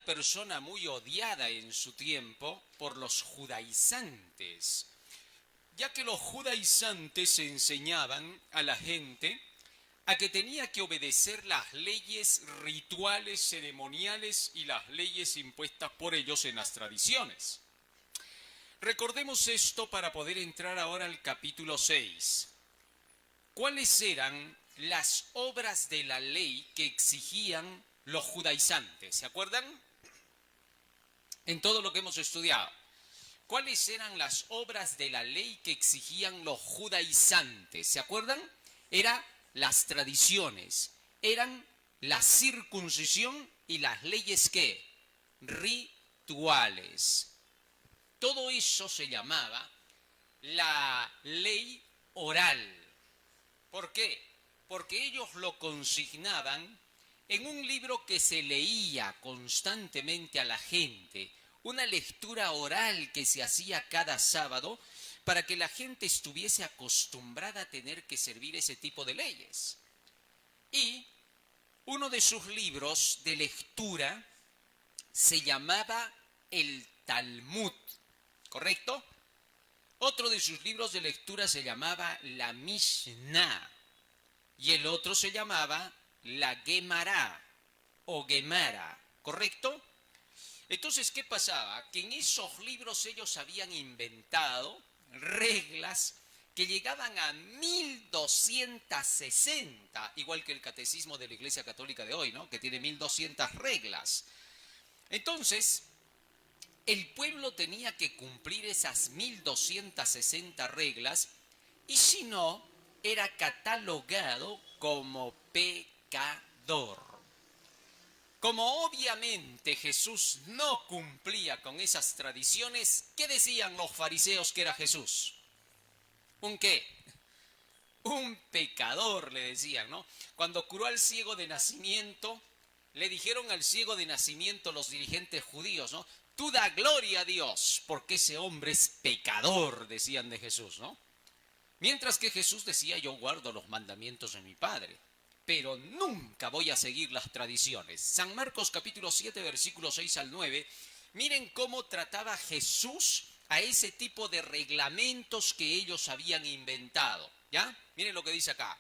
persona muy odiada en su tiempo por los judaizantes, ya que los judaizantes enseñaban a la gente a que tenía que obedecer las leyes rituales, ceremoniales y las leyes impuestas por ellos en las tradiciones. Recordemos esto para poder entrar ahora al capítulo 6. ¿Cuáles eran las obras de la ley que exigían los judaizantes? ¿Se acuerdan? En todo lo que hemos estudiado. ¿Cuáles eran las obras de la ley que exigían los judaizantes? ¿Se acuerdan? Eran las tradiciones, eran la circuncisión y las leyes ¿qué? Rituales. Todo eso se llamaba la ley oral. ¿Por qué? Porque ellos lo consignaban en un libro que se leía constantemente a la gente, una lectura oral que se hacía cada sábado para que la gente estuviese acostumbrada a tener que servir ese tipo de leyes. Y uno de sus libros de lectura se llamaba el Talmud, ¿correcto? Otro de sus libros de lectura se llamaba la Mishnah y el otro se llamaba la Gemara o Gemara, ¿correcto? Entonces, ¿qué pasaba? Que en esos libros ellos habían inventado reglas que llegaban a 1260, igual que el catecismo de la Iglesia Católica de hoy, ¿no? Que tiene 1200 reglas. Entonces, el pueblo tenía que cumplir esas 1260 reglas y si no, era catalogado como pecador. Como obviamente Jesús no cumplía con esas tradiciones, ¿qué decían los fariseos que era Jesús? ¿Un qué? Un pecador, le decían, ¿no? Cuando curó al ciego de nacimiento, le dijeron al ciego de nacimiento los dirigentes judíos, ¿no? Tú da gloria a Dios, porque ese hombre es pecador, decían de Jesús, ¿no? Mientras que Jesús decía, yo guardo los mandamientos de mi Padre, pero nunca voy a seguir las tradiciones. San Marcos capítulo 7, versículos 6 al 9, miren cómo trataba Jesús a ese tipo de reglamentos que ellos habían inventado, ¿ya? Miren lo que dice acá.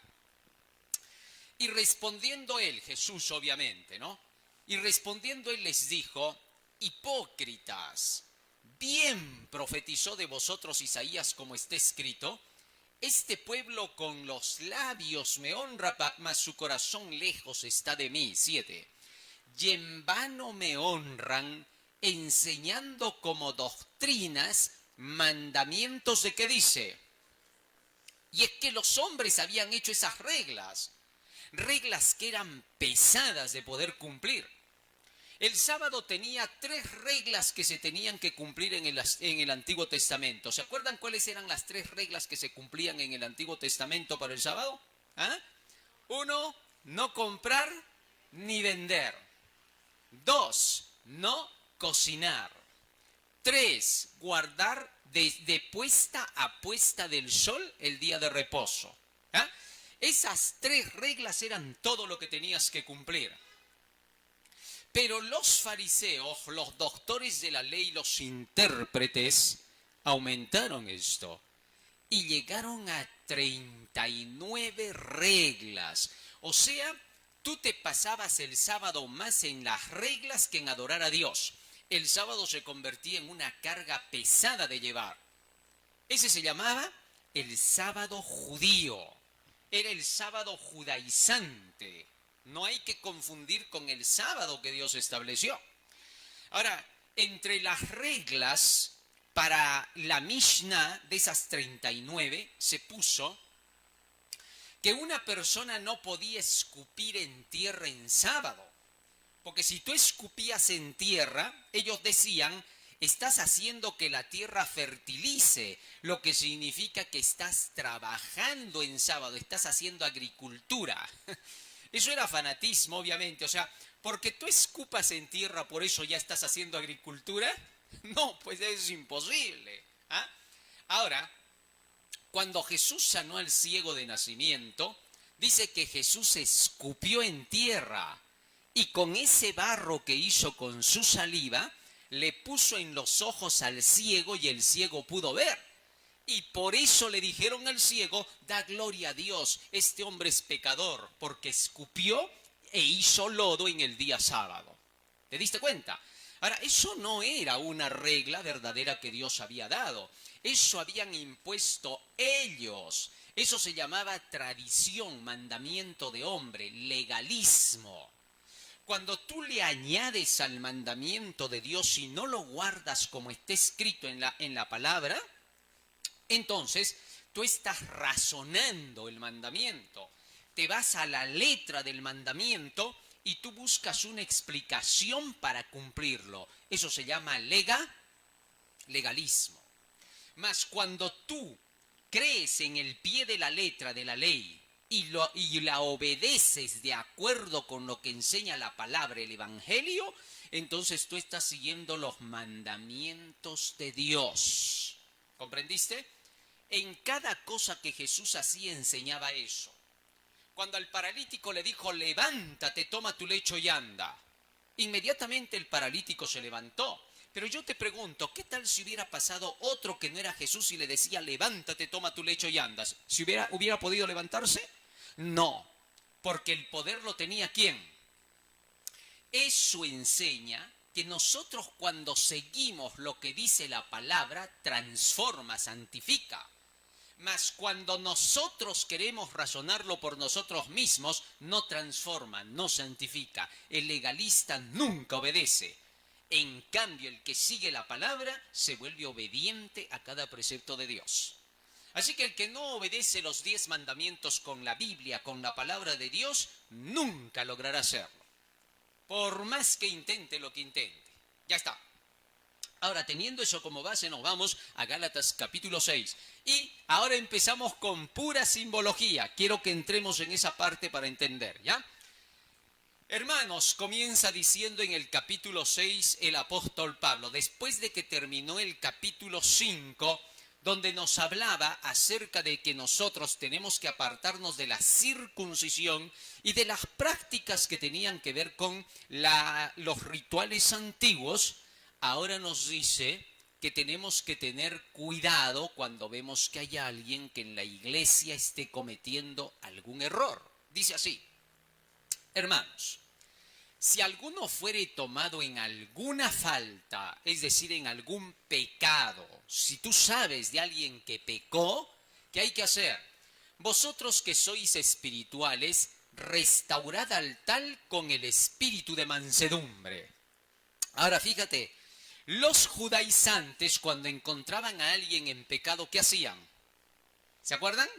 Y respondiendo él, Jesús obviamente, ¿no? Y respondiendo él les dijo, hipócritas, bien profetizó de vosotros Isaías como está escrito, este pueblo con los labios me honra, mas su corazón lejos está de mí. 7. Y en vano me honran, enseñando como doctrinas mandamientos de qué dice. Y es que los hombres habían hecho esas reglas, reglas que eran pesadas de poder cumplir. El sábado tenía 3 reglas que se tenían que cumplir en el Antiguo Testamento. ¿Se acuerdan cuáles eran las 3 reglas que se cumplían en el Antiguo Testamento para el sábado? 1, no comprar ni vender. 2, no cocinar. 3, guardar desde puesta a puesta del sol el día de reposo. Esas 3 reglas eran todo lo que tenías que cumplir. Pero los fariseos, los doctores de la ley, los intérpretes, aumentaron esto y llegaron a 39 reglas. O sea, tú te pasabas el sábado más en las reglas que en adorar a Dios. El sábado se convertía en una carga pesada de llevar. Ese se llamaba el sábado judío. Era el sábado judaizante. No hay que confundir con el sábado que Dios estableció. Ahora, entre las reglas para la Mishnah de esas 39 se puso que una persona no podía escupir en tierra en sábado. Porque si tú escupías en tierra, ellos decían, estás haciendo que la tierra fertilice, lo que significa que estás trabajando en sábado, estás haciendo agricultura. Eso era fanatismo, obviamente. O sea, porque tú escupas en tierra, ¿por eso ya estás haciendo agricultura? No, pues eso es imposible. Ahora, cuando Jesús sanó al ciego de nacimiento, dice que Jesús escupió en tierra y con ese barro que hizo con su saliva, le puso en los ojos al ciego y el ciego pudo ver. Y por eso le dijeron al ciego, da gloria a Dios, este hombre es pecador, porque escupió e hizo lodo en el día sábado. ¿Te diste cuenta? Ahora, eso no era una regla verdadera que Dios había dado. Eso habían impuesto ellos. Eso se llamaba tradición, mandamiento de hombre, legalismo. Cuando tú le añades al mandamiento de Dios y no lo guardas como está escrito en la palabra, entonces tú estás razonando el mandamiento. Te vas a la letra del mandamiento y tú buscas una explicación para cumplirlo. Eso se llama legalismo. Mas cuando tú crees en el pie de la letra de la ley y la obedeces de acuerdo con lo que enseña la palabra, el Evangelio, entonces tú estás siguiendo los mandamientos de Dios. ¿Comprendiste? En cada cosa que Jesús hacía enseñaba eso. Cuando al paralítico le dijo, levántate, toma tu lecho y anda, inmediatamente el paralítico se levantó. Pero yo te pregunto, ¿qué tal si hubiera pasado otro que no era Jesús y le decía, levántate, toma tu lecho y andas? ¿Si hubiera podido levantarse? No, porque el poder lo tenía ¿quién? Eso enseña que nosotros cuando seguimos lo que dice la palabra, transforma, santifica. Mas cuando nosotros queremos razonarlo por nosotros mismos, no transforma, no santifica. El legalista nunca obedece. En cambio, el que sigue la palabra se vuelve obediente a cada precepto de Dios. Así que el que no obedece los 10 mandamientos con la Biblia, con la palabra de Dios, nunca logrará hacerlo. Por más que intente lo que intente. Ya está. Ahora, teniendo eso como base, nos vamos a Gálatas capítulo 6. Y ahora empezamos con pura simbología. Quiero que entremos en esa parte para entender, ¿ya? Hermanos, comienza diciendo en el capítulo 6 el apóstol Pablo, después de que terminó el capítulo 5, donde nos hablaba acerca de que nosotros tenemos que apartarnos de la circuncisión y de las prácticas que tenían que ver con los rituales antiguos. Ahora nos dice que tenemos que tener cuidado cuando vemos que hay alguien que en la iglesia esté cometiendo algún error. Dice así, hermanos, si alguno fuere tomado en alguna falta, es decir, en algún pecado, si tú sabes de alguien que pecó, ¿qué hay que hacer? Vosotros que sois espirituales, restaurad al tal con el espíritu de mansedumbre. Ahora fíjate, los judaizantes cuando encontraban a alguien en pecado, ¿qué hacían? ¿Se acuerdan?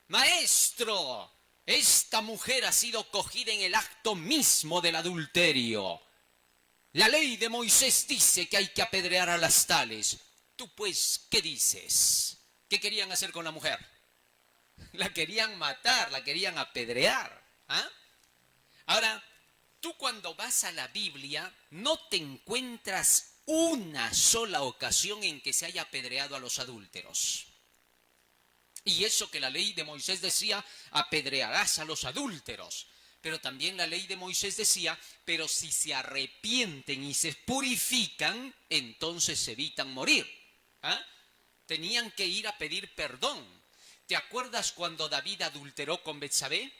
Maestro, esta mujer ha sido cogida en el acto mismo del adulterio. La ley de Moisés dice que hay que apedrear a las tales. Tú pues, ¿qué dices? ¿Qué querían hacer con la mujer? La querían matar, la querían apedrear. ¿Ah? Ahora, tú cuando vas a la Biblia no te encuentras una sola ocasión en que se haya apedreado a los adúlteros. Y eso que la ley de Moisés decía, apedrearás a los adúlteros. Pero también la ley de Moisés decía, pero si se arrepienten y se purifican, entonces evitan morir. ¿Ah? Tenían que ir a pedir perdón. ¿Te acuerdas cuando David adulteró con Betsabé?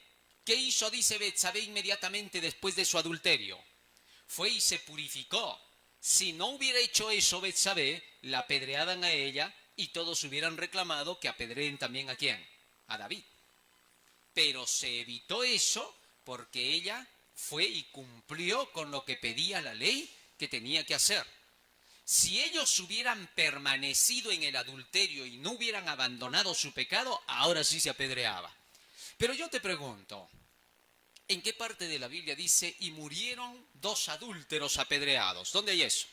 ¿Qué hizo, dice Betsabé, inmediatamente después de su adulterio? Fue y se purificó. Si no hubiera hecho eso Betsabé, la apedreaban a ella y todos hubieran reclamado que apedreen también ¿a quién? A David. Pero se evitó eso porque ella fue y cumplió con lo que pedía la ley que tenía que hacer. Si ellos hubieran permanecido en el adulterio y no hubieran abandonado su pecado, ahora sí se apedreaba. Pero yo te pregunto, ¿en qué parte de la Biblia dice, y murieron 2 adúlteros apedreados? ¿Dónde hay eso?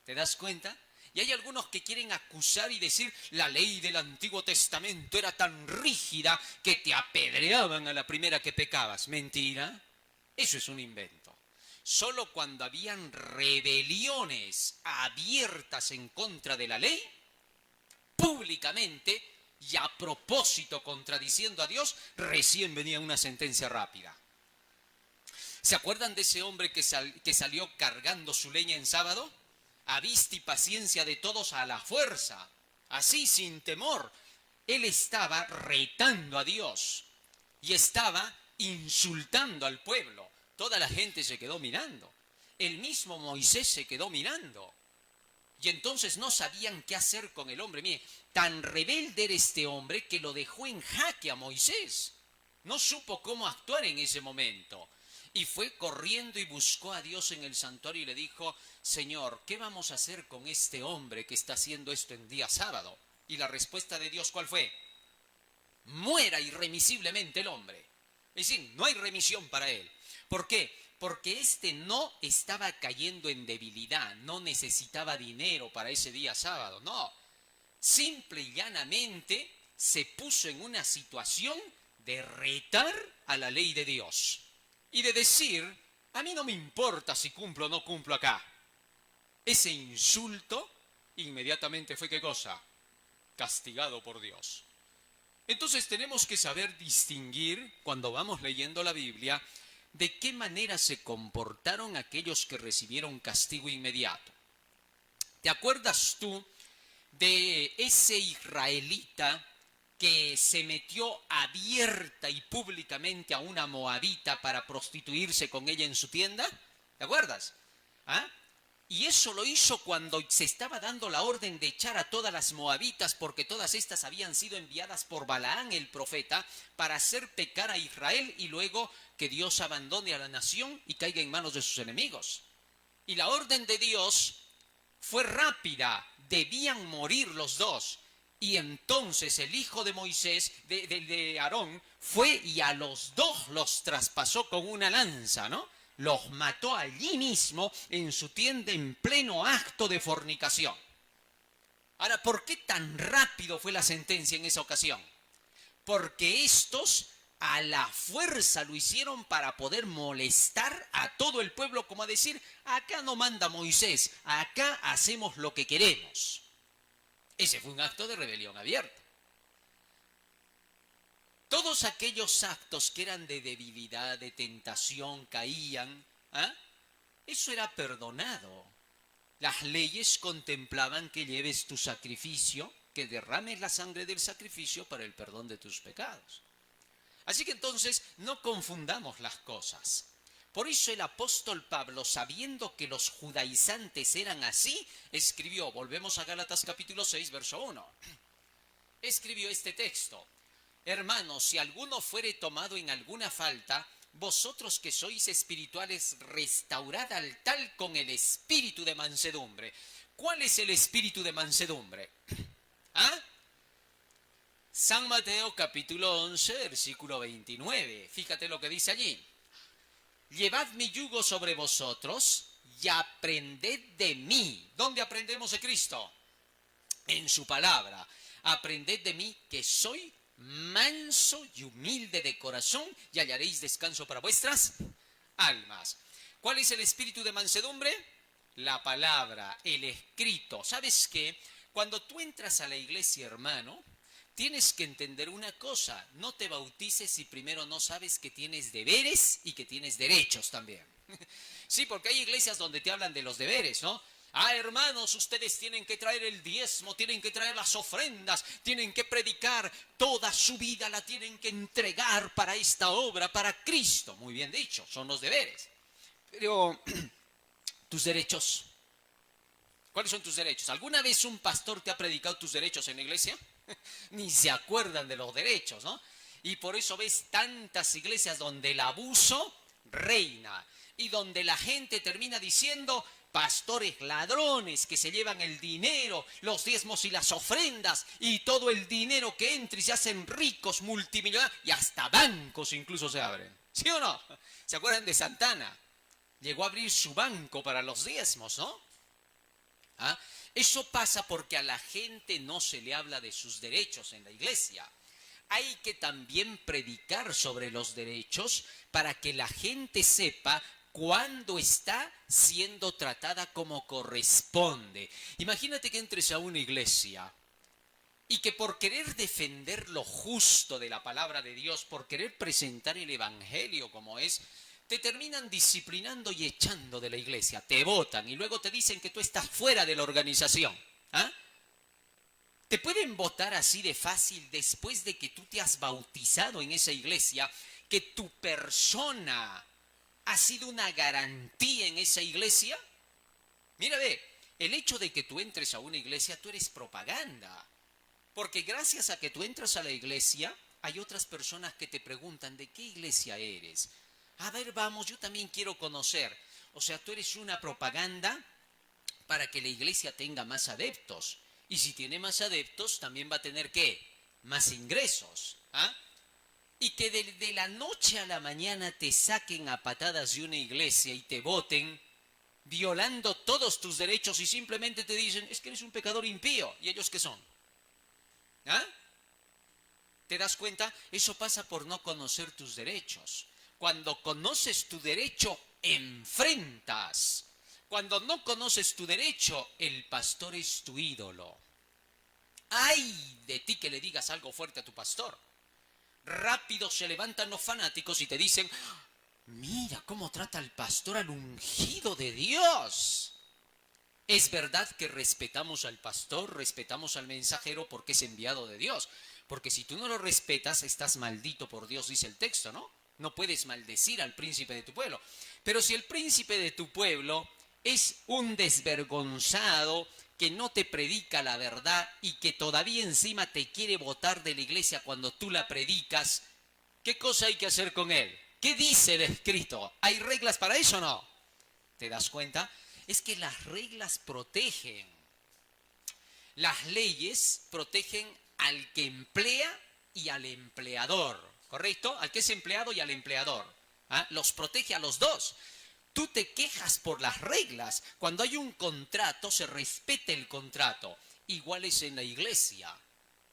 ¿Te das cuenta? Y hay algunos que quieren acusar y decir, la ley del Antiguo Testamento era tan rígida que te apedreaban a la primera que pecabas. Mentira, eso es un invento. Solo cuando habían rebeliones abiertas en contra de la ley, públicamente y a propósito contradiciendo a Dios, recién venía una sentencia rápida. ¿Se acuerdan de ese hombre que salió cargando su leña en sábado? A vista y paciencia de todos a la fuerza, así sin temor. Él estaba retando a Dios y estaba insultando al pueblo. Toda la gente se quedó mirando. El mismo Moisés se quedó mirando. Y entonces no sabían qué hacer con el hombre. Mire, tan rebelde era este hombre que lo dejó en jaque a Moisés. No supo cómo actuar en ese momento. Y fue corriendo y buscó a Dios en el santuario y le dijo: Señor, ¿qué vamos a hacer con este hombre que está haciendo esto en día sábado? Y la respuesta de Dios, ¿cuál fue? Muera irremisiblemente el hombre. Es decir, no hay remisión para él. ¿Por qué? Porque este no estaba cayendo en debilidad, no necesitaba dinero para ese día sábado, no. Simple y llanamente se puso en una situación de retar a la ley de Dios y de decir: a mí no me importa si cumplo o no cumplo acá. Ese insulto inmediatamente fue, ¿qué cosa? Castigado por Dios. Entonces tenemos que saber distinguir, cuando vamos leyendo la Biblia, de qué manera se comportaron aquellos que recibieron castigo inmediato. ¿Te acuerdas tú de ese israelita que se metió abierta y públicamente a una moabita para prostituirse con ella en su tienda? ¿Te acuerdas? ¿Ah? Y eso lo hizo cuando se estaba dando la orden de echar a todas las moabitas, porque todas estas habían sido enviadas por Balaán el profeta para hacer pecar a Israel y luego que Dios abandone a la nación y caiga en manos de sus enemigos. Y la orden de Dios fue rápida, debían morir los dos. Y entonces el hijo de Moisés, de Aarón, fue y a los dos los traspasó con una lanza, ¿no? Los mató allí mismo en su tienda en pleno acto de fornicación. Ahora, ¿por qué tan rápido fue la sentencia en esa ocasión? Porque estos a la fuerza lo hicieron para poder molestar a todo el pueblo, como a decir: acá no manda Moisés, acá hacemos lo que queremos. Ese fue un acto de rebelión abierta. Todos aquellos actos que eran de debilidad, de tentación, caían, eso era perdonado. Las leyes contemplaban que lleves tu sacrificio, que derrames la sangre del sacrificio para el perdón de tus pecados. Así que entonces no confundamos las cosas. Por eso el apóstol Pablo, sabiendo que los judaizantes eran así, escribió, volvemos a Gálatas capítulo 6, verso 1, escribió este texto: Hermanos, si alguno fuere tomado en alguna falta, vosotros que sois espirituales, restaurad al tal con el espíritu de mansedumbre. ¿Cuál es el espíritu de mansedumbre? San Mateo capítulo 11, versículo 29. Fíjate lo que dice allí. Llevad mi yugo sobre vosotros y aprended de mí. ¿Dónde aprendemos de Cristo? En su palabra. Aprended de mí, que soy manso y humilde de corazón, y hallaréis descanso para vuestras almas. ¿Cuál es el espíritu de mansedumbre? La palabra, el escrito. ¿Sabes qué? Cuando tú entras a la iglesia, hermano, tienes que entender una cosa: no te bautices si primero no sabes que tienes deberes y que tienes derechos también. Sí, porque hay iglesias donde te hablan de los deberes, ¿no? Hermanos, ustedes tienen que traer el diezmo, tienen que traer las ofrendas, tienen que predicar, toda su vida la tienen que entregar para esta obra, para Cristo. Muy bien dicho, son los deberes. Pero, ¿tus derechos? ¿Cuáles son tus derechos? ¿Alguna vez un pastor te ha predicado tus derechos en la iglesia? Ni se acuerdan de los derechos, ¿no? Y por eso ves tantas iglesias donde el abuso reina y donde la gente termina diciendo: pastores ladrones que se llevan el dinero, los diezmos y las ofrendas, y todo el dinero que entra y se hacen ricos, multimillonarios, y hasta bancos incluso se abren. ¿Sí o no? ¿Se acuerdan de Santana? Llegó a abrir su banco para los diezmos, ¿no? Eso pasa porque a la gente no se le habla de sus derechos en la iglesia. Hay que también predicar sobre los derechos para que la gente sepa cuándo está siendo tratada como corresponde. Imagínate que entres a una iglesia y que por querer defender lo justo de la palabra de Dios, por querer presentar el evangelio como es, te terminan disciplinando y echando de la iglesia, te botan y luego te dicen que tú estás fuera de la organización. ¿Ah? Te pueden votar así de fácil después de que tú te has bautizado en esa iglesia, que tu persona ha sido una garantía en esa iglesia. Mira, ve, el hecho de que tú entres a una iglesia, tú eres propaganda. Porque gracias a que tú entras a la iglesia, hay otras personas que te preguntan, ¿de qué iglesia eres? A ver, vamos, yo también quiero conocer. O sea, tú eres una propaganda para que la iglesia tenga más adeptos. Y si tiene más adeptos, también va a tener, ¿qué? Más ingresos. ¿Ah? Y que de la noche a la mañana te saquen a patadas de una iglesia y te voten, violando todos tus derechos y simplemente te dicen, es que eres un pecador impío. ¿Y ellos qué son? ¿Ah? ¿Te das cuenta? Eso pasa por no conocer tus derechos. Cuando conoces tu derecho, enfrentas. Cuando no conoces tu derecho, el pastor es tu ídolo. ¡Ay de ti que le digas algo fuerte a tu pastor! Rápido se levantan los fanáticos y te dicen, mira cómo trata el pastor al ungido de Dios. Es verdad que respetamos al pastor, respetamos al mensajero porque es enviado de Dios. Porque si tú no lo respetas, estás maldito por Dios, dice el texto, ¿no? No puedes maldecir al príncipe de tu pueblo. Pero si el príncipe de tu pueblo es un desvergonzado que no te predica la verdad y que todavía encima te quiere botar de la iglesia cuando tú la predicas, ¿qué cosa hay que hacer con él? ¿Qué dice el escrito? ¿Hay reglas para eso o no? ¿Te das cuenta? Es que las reglas protegen. Las leyes protegen al que emplea y al empleador, ¿correcto? Al que es empleado y al empleador. ¿Ah? Los protege a los dos. Tú te quejas por las reglas. Cuando hay un contrato, se respeta el contrato. Igual es en la iglesia.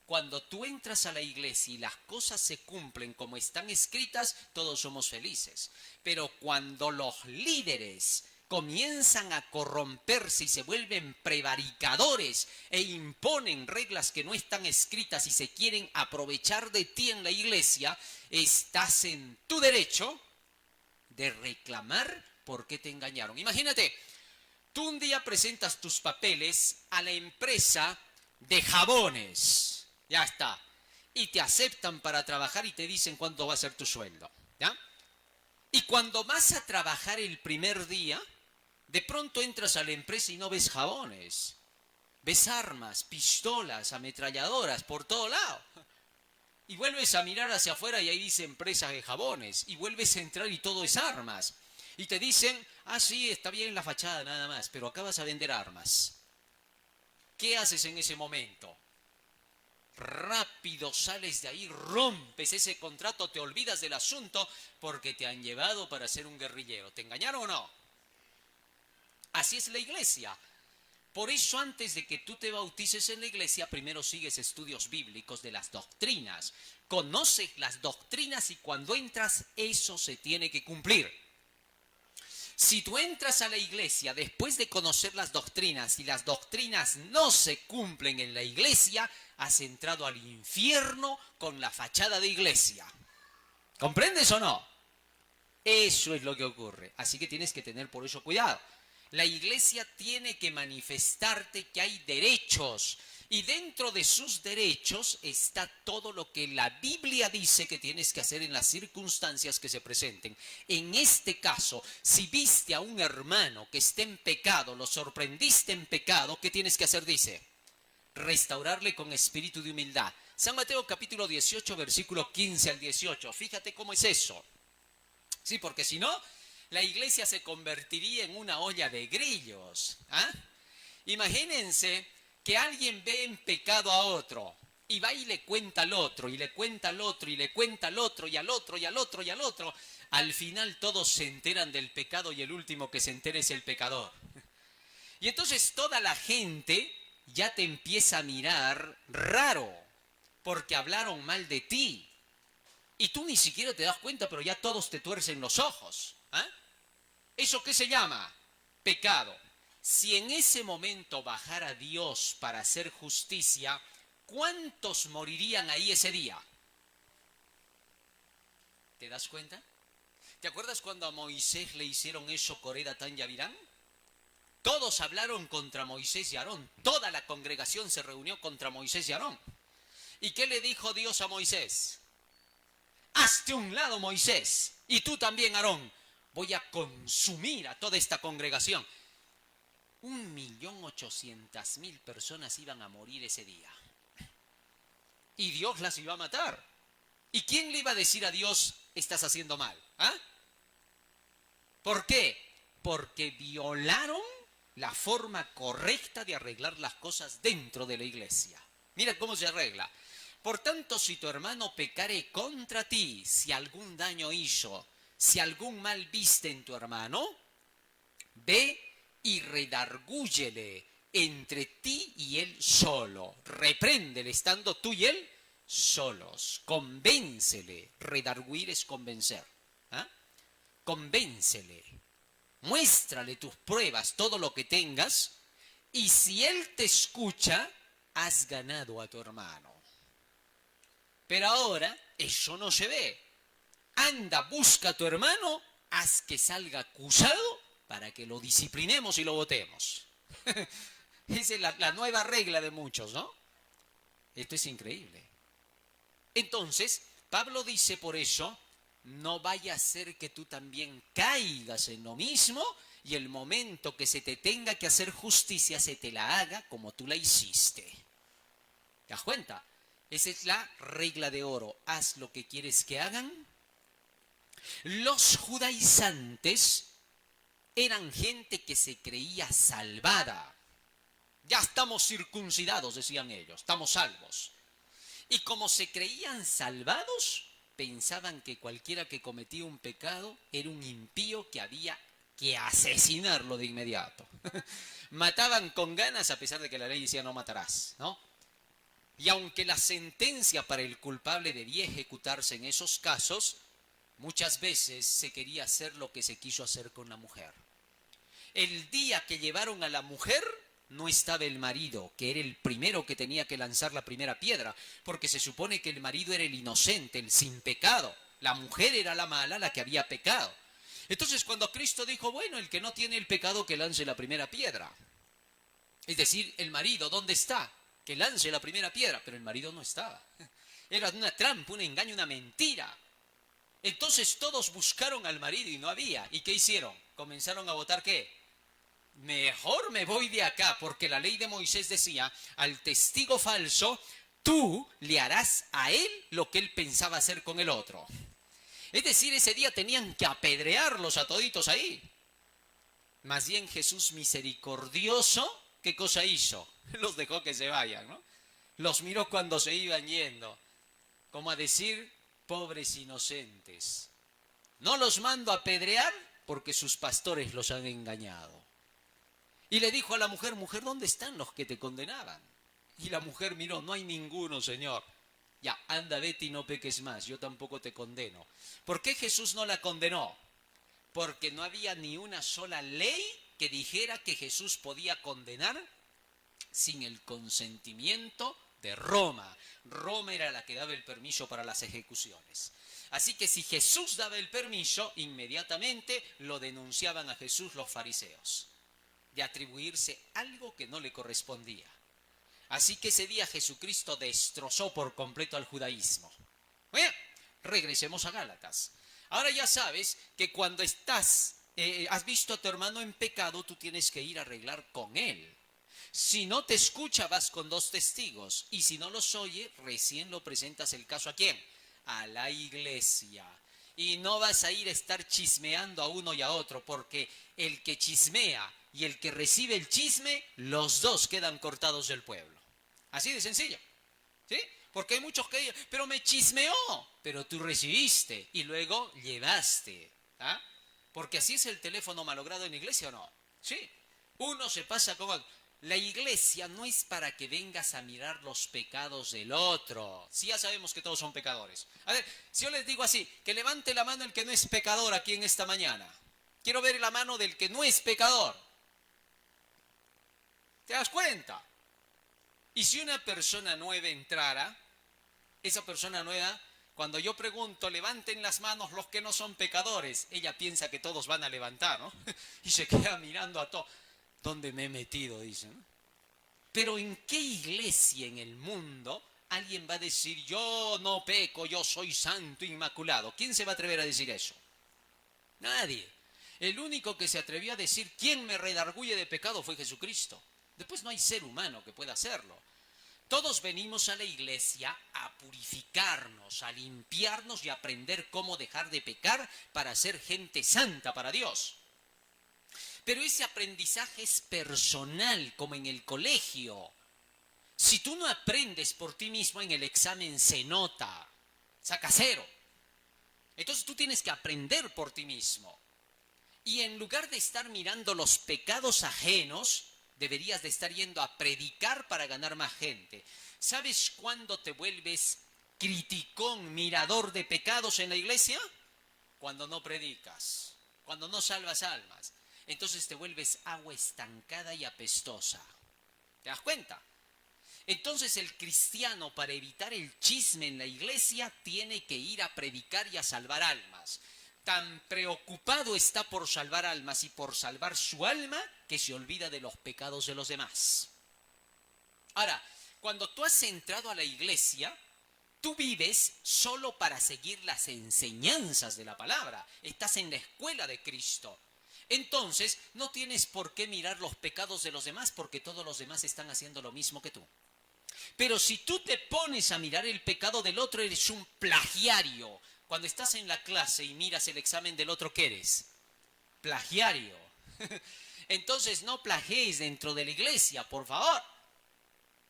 Cuando tú entras a la iglesia y las cosas se cumplen como están escritas, todos somos felices. Pero cuando los líderes comienzan a corromperse y se vuelven prevaricadores e imponen reglas que no están escritas y se quieren aprovechar de ti en la iglesia, estás en tu derecho de reclamar por qué te engañaron. Imagínate, tú un día presentas tus papeles a la empresa de jabones, ya está, y te aceptan para trabajar y te dicen cuánto va a ser tu sueldo, ¿ya? Y cuando vas a trabajar el primer día, de pronto entras a la empresa y no ves jabones, ves armas, pistolas, ametralladoras por todo lado. Y vuelves a mirar hacia afuera y ahí dice empresas de jabones. Y vuelves a entrar y todo es armas. Y te dicen, ah, sí, está bien la fachada nada más, pero acá vas a vender armas. ¿Qué haces en ese momento? Rápido sales de ahí, rompes ese contrato, te olvidas del asunto porque te han llevado para ser un guerrillero. ¿Te engañaron o no? Así es la iglesia. Por eso antes de que tú te bautices en la iglesia, primero sigues estudios bíblicos de las doctrinas. Conoces las doctrinas y cuando entras, eso se tiene que cumplir. Si tú entras a la iglesia después de conocer las doctrinas y las doctrinas no se cumplen en la iglesia, has entrado al infierno con la fachada de iglesia. ¿Comprendes o no? Eso es lo que ocurre. Así que tienes que tener por eso cuidado. La iglesia tiene que manifestarte que hay derechos y dentro de sus derechos está todo lo que la Biblia dice que tienes que hacer en las circunstancias que se presenten. En este caso, si viste a un hermano que esté en pecado, lo sorprendiste en pecado, ¿qué tienes que hacer? Dice, restaurarle con espíritu de humildad. San Mateo capítulo 18, versículo 15 al 18. Fíjate cómo es eso. Sí, porque si no, la iglesia se convertiría en una olla de grillos. ¿Ah? Imagínense que alguien ve en pecado a otro y va y le cuenta al otro, y le cuenta al otro, y le cuenta al otro, y al otro, y al otro, y al otro. Al final todos se enteran del pecado y el último que se entere es el pecador. Y entonces toda la gente ya te empieza a mirar raro porque hablaron mal de ti. Y tú ni siquiera te das cuenta, pero ya todos te tuercen los ojos. ¿Ah? ¿Eso qué se llama? Pecado. Si en ese momento bajara Dios para hacer justicia, ¿cuántos morirían ahí ese día? ¿Te das cuenta? ¿Te acuerdas cuando a Moisés le hicieron eso Coré, Datán y Abirán? Todos hablaron contra Moisés y Aarón. Toda la congregación se reunió contra Moisés y Aarón. ¿Y qué le dijo Dios a Moisés? Hazte un lado, Moisés, y tú también, Aarón. Voy a consumir a toda esta congregación. 1.800.000 personas iban a morir ese día. Y Dios las iba a matar. ¿Y quién le iba a decir a Dios, estás haciendo mal? ¿Ah? ¿Por qué? Porque violaron la forma correcta de arreglar las cosas dentro de la iglesia. Mira cómo se arregla. Por tanto, si tu hermano pecare contra ti, si algún daño hizo, si algún mal viste en tu hermano, ve y redargúyele entre ti y él solo. Repréndele estando tú y él solos. Convéncele. Redarguir es convencer. ¿Ah? Convéncele. Muéstrale tus pruebas, todo lo que tengas, y si él te escucha, has ganado a tu hermano. Pero ahora eso no se ve. Anda, busca a tu hermano, haz que salga acusado para que lo disciplinemos y lo votemos. Esa es la nueva regla de muchos, ¿no? Esto es increíble. Entonces, Pablo dice por eso, no vaya a ser que tú también caigas en lo mismo y el momento que se te tenga que hacer justicia se te la haga como tú la hiciste. ¿Te das cuenta? Esa es la regla de oro. Haz lo que quieres que hagan. Los judaizantes eran gente que se creía salvada. Ya estamos circuncidados, decían ellos, estamos salvos. Y como se creían salvados, pensaban que cualquiera que cometía un pecado era un impío que había que asesinarlo de inmediato. Mataban con ganas a pesar de que la ley decía no matarás, ¿no? Y aunque la sentencia para el culpable debía ejecutarse en esos casos, muchas veces se quería hacer lo que se quiso hacer con la mujer. El día que llevaron a la mujer, no estaba el marido, que era el primero que tenía que lanzar la primera piedra, porque se supone que el marido era el inocente, el sin pecado. La mujer era la mala, la que había pecado. Entonces cuando Cristo dijo, bueno, el que no tiene el pecado que lance la primera piedra. Es decir, el marido, ¿dónde está? Que lance la primera piedra, pero el marido no estaba. Era una trampa, un engaño, una mentira. Entonces todos buscaron al marido y no había. ¿Y qué hicieron? Comenzaron a votar ¿qué? Mejor me voy de acá, porque la ley de Moisés decía, al testigo falso, tú le harás a él lo que él pensaba hacer con el otro. Es decir, ese día tenían que apedrearlos a toditos ahí. Más bien Jesús misericordioso, ¿qué cosa hizo? Los dejó que se vayan, ¿no? Los miró cuando se iban yendo, como a decir, pobres inocentes. No los mando a apedrear porque sus pastores los han engañado. Y le dijo a la mujer, mujer, ¿dónde están los que te condenaban? Y la mujer miró, no hay ninguno, Señor. Ya, anda, vete y no peques más, yo tampoco te condeno. ¿Por qué Jesús no la condenó? Porque no había ni una sola ley que dijera que Jesús podía condenar sin el consentimiento de Roma. Roma era la que daba el permiso para las ejecuciones. Así que si Jesús daba el permiso, inmediatamente lo denunciaban a Jesús los fariseos, de atribuirse algo que no le correspondía. Así que ese día Jesucristo destrozó por completo al judaísmo. Bueno, regresemos a Gálatas. Ahora ya sabes que cuando has visto a tu hermano en pecado, tú tienes que ir a arreglar con él. Si no te escucha, vas con 2 testigos. Y si no los oye, recién lo presentas el caso ¿a quién? A la iglesia. Y no vas a ir a estar chismeando a uno y a otro, porque el que chismea y el que recibe el chisme, los dos quedan cortados del pueblo. Así de sencillo, ¿sí? Porque hay muchos que dicen, pero me chismeó, pero tú recibiste y luego llevaste, ¿ah? Porque así es el teléfono malogrado en la iglesia, ¿o no? Sí, uno se pasa como... La iglesia no es para que vengas a mirar los pecados del otro. Sí, ya sabemos que todos son pecadores. A ver, si yo les digo así, que levante la mano el que no es pecador aquí en esta mañana. Quiero ver la mano del que no es pecador. ¿Te das cuenta? Y si una persona nueva entrara, esa persona nueva, Cuando yo pregunto, levanten las manos los que no son pecadores, ella piensa que todos van a levantar, ¿no? Y se queda mirando a todos. ¿Dónde me he metido? Dicen. Pero ¿en qué iglesia en el mundo alguien va a decir, yo no peco, yo soy santo, inmaculado? ¿Quién se va a atrever a decir eso? Nadie. El único que se atrevió a decir, ¿quién me redarguye de pecado? Fue Jesucristo. Después no hay ser humano que pueda hacerlo. Todos venimos a la iglesia a purificarnos, a limpiarnos y a aprender cómo dejar de pecar para ser gente santa para Dios. Pero ese aprendizaje es personal, como en el colegio. Si tú no aprendes por ti mismo, en el examen se nota, saca 0. Entonces tú tienes que aprender por ti mismo. Y en lugar de estar mirando los pecados ajenos, deberías de estar yendo a predicar para ganar más gente. ¿Sabes cuándo te vuelves criticón, mirador de pecados en la iglesia? Cuando no predicas, cuando no salvas almas. Entonces te vuelves agua estancada y apestosa. ¿Te das cuenta? Entonces el cristiano, para evitar el chisme en la iglesia, tiene que ir a predicar y a salvar almas. Tan preocupado está por salvar almas y por salvar su alma que se olvida de los pecados de los demás. Ahora, cuando tú has entrado a la iglesia, tú vives solo para seguir las enseñanzas de la palabra. Estás en la escuela de Cristo. Entonces, no tienes por qué mirar los pecados de los demás porque todos los demás están haciendo lo mismo que tú. Pero si tú te pones a mirar el pecado del otro, eres un plagiario. Cuando estás en la clase y miras el examen del otro, ¿qué eres? Plagiario. Entonces no plagies dentro de la iglesia, por favor.